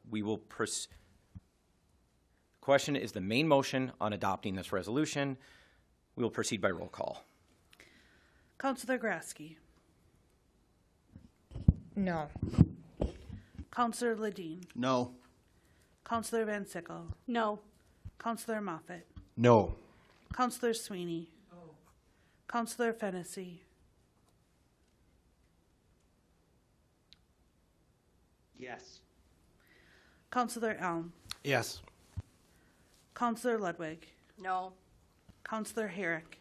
We will the question is the main motion on adopting this resolution. We will proceed by roll call. Councilor Graski. No. Councilor Ledeen. No. Councilor Van Sickle. No. Councilor Moffett. No. Councilor Sweeney. No. Councilor Fennessy. Yes. Councilor Elm. Yes. Councilor Ludwig. No. Councilor Herrick.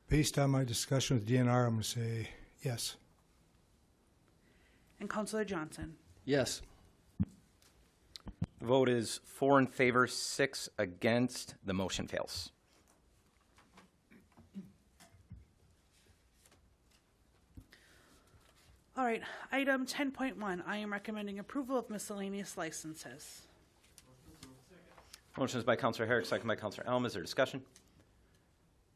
Based on my discussion with DNR, I'm going to say yes. And Councilor Johnson. Yes. The vote is 4 in favor, 6 against. The motion fails. All right, item 10.1, I am recommending approval of miscellaneous licenses. Motion is by Councilor Herrick, second by Councilor Elm. Is there discussion?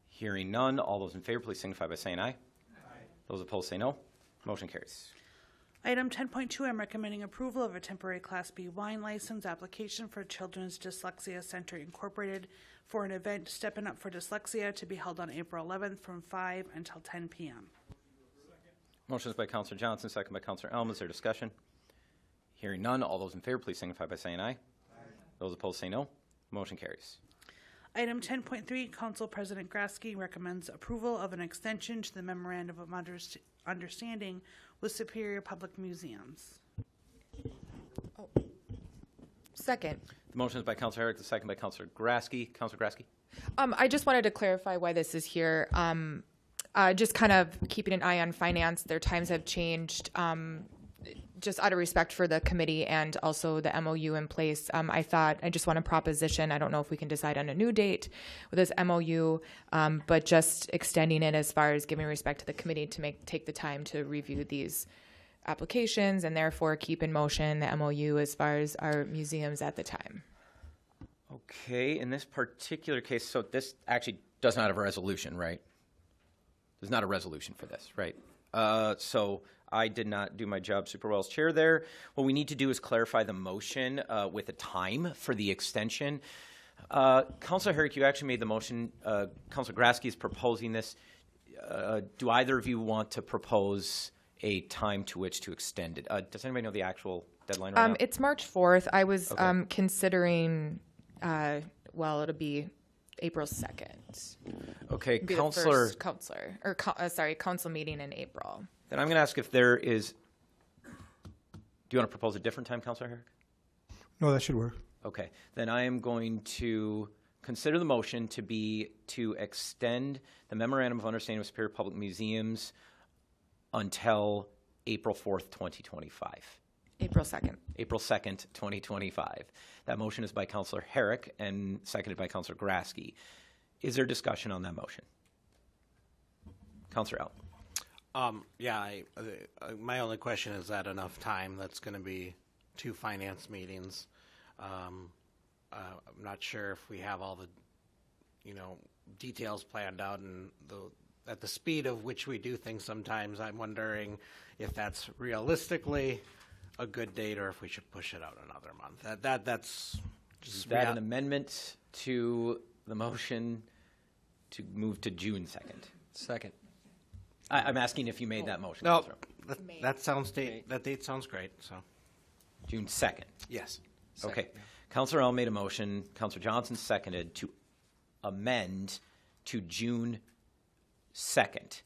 Hearing none. All those in favor, please signify by saying aye. Aye. Those opposed say no. Motion carries. Item 10.2, I'm recommending approval of a temporary Class B wine license application for Children's Dyslexia Center Incorporated for an event Steppin' Up for Dyslexia to be held on April 11th from 5 until 10 p.m. Motion is by Councilor Johnson, second by Councilor Elm. Is there discussion? Hearing none. All those in favor, please signify by saying aye. Aye. Those opposed say no. Motion carries. Item 10.3, Council President Graski recommends approval of an extension to the Memorandum of Understanding with Superior Public Museums. Second. The motion is by Councilor Herrick, the second by Councilor Graski. Councilor Graski? I just wanted to clarify why this is here. Just kind of keeping an eye on finance. Their times have changed. Just out of respect for the committee and also the MOU in place, I thought I just want a proposition. I don't know if we can decide on a new date with this MOU, but just extending it as far as giving respect to the committee to take the time to review these applications and therefore keep in motion the MOU as far as our museums at the time. Okay, in this particular case, so this actually does not have a resolution, right? There's not a resolution for this, right? So I did not do my job super well as chair there. What we need to do is clarify the motion with a time for the extension. Councilor Herrick, you actually made the motion. Councilor Graski is proposing this. Do either of you want to propose a time to which to extend it? Does anybody know the actual deadline right now? It's March 4th. I was considering, well, it'll be April 2nd. Okay, Be Councilor. the first council meeting in April. Then I'm going to ask if there is. Do you want to propose a different time, Councilor Herrick? No, that should work. Okay, then I am going to consider the motion to be to extend the Memorandum of Understanding with Superior Public Museums until April 4th, 2025. April 2nd. April 2nd, 2025. That motion is by Councilor Herrick and seconded by Councilor Graski. Is there discussion on that motion? Councilor Al. Yeah, my only question is that enough time? That's going to be 2 finance meetings. I'm not sure if we have all the, details planned out, and at the speed of which we do things sometimes, I'm wondering if that's realistically a good date or if we should push it out another month. That's just Is that an amendment to the motion to move to June 2nd? Second. I'm asking if you made that motion. No, Counselor. that date sounds great. So June 2nd. yes. Okay. Counselor L made a motion. Counselor Johnson seconded to amend to June 2nd.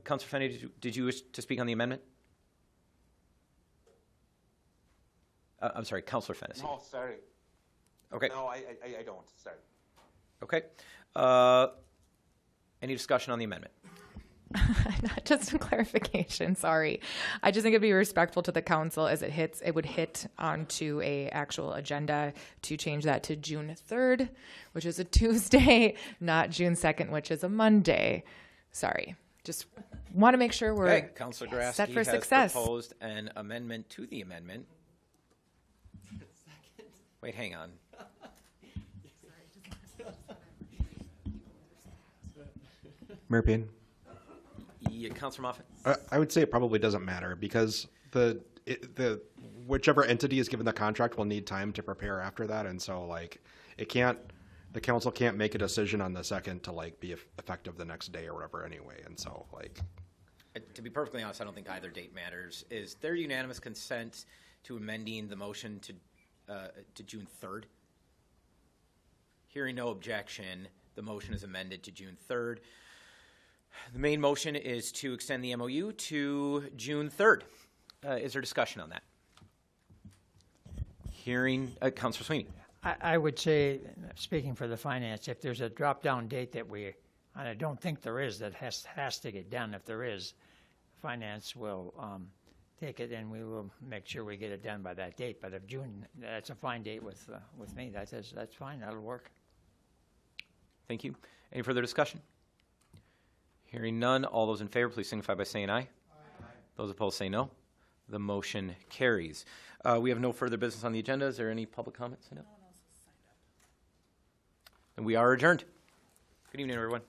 Counselor Fenney, did you wish to speak on the amendment? I'm sorry, Counselor Fennessy. No, sorry. Okay. No, I don't. Sorry. Okay. Any discussion on the amendment? Just a clarification, sorry. I just think it'd be respectful to the council as it would hit onto a actual agenda to change that to June 3rd, which is a Tuesday, not June 2nd, which is a Monday. Sorry. Just want to make sure we're Counselor Grasky set for has success. proposed an amendment to the amendment. Wait, hang on. Mayor Payne? Yeah, Counselor Moffett? I would say it probably doesn't matter because the whichever entity is given the contract will need time to prepare after that, and so the council can't make a decision on the 2nd to be effective the next day or whatever anyway, and so To be perfectly honest, I don't think either date matters. Is there unanimous consent to amending the motion to June 3rd? Hearing no objection, the motion is amended to June 3rd. The main motion is to extend the MOU to June 3rd. Is there discussion on that? Hearing, Councilor Sweeney. I would say, speaking for the finance, if there's a drop-down date that and I don't think there is, that has to get done. If there is, finance will take it and we will make sure we get it done by that date. But if June, that's a fine date with me. That's fine. That'll work. Thank you. Any further discussion? Hearing none, all those in favor, please signify by saying aye. Aye. Those opposed say no. The motion carries. We have no further business on the agenda. Is there any public comments? No. And we are adjourned. Good evening, everyone.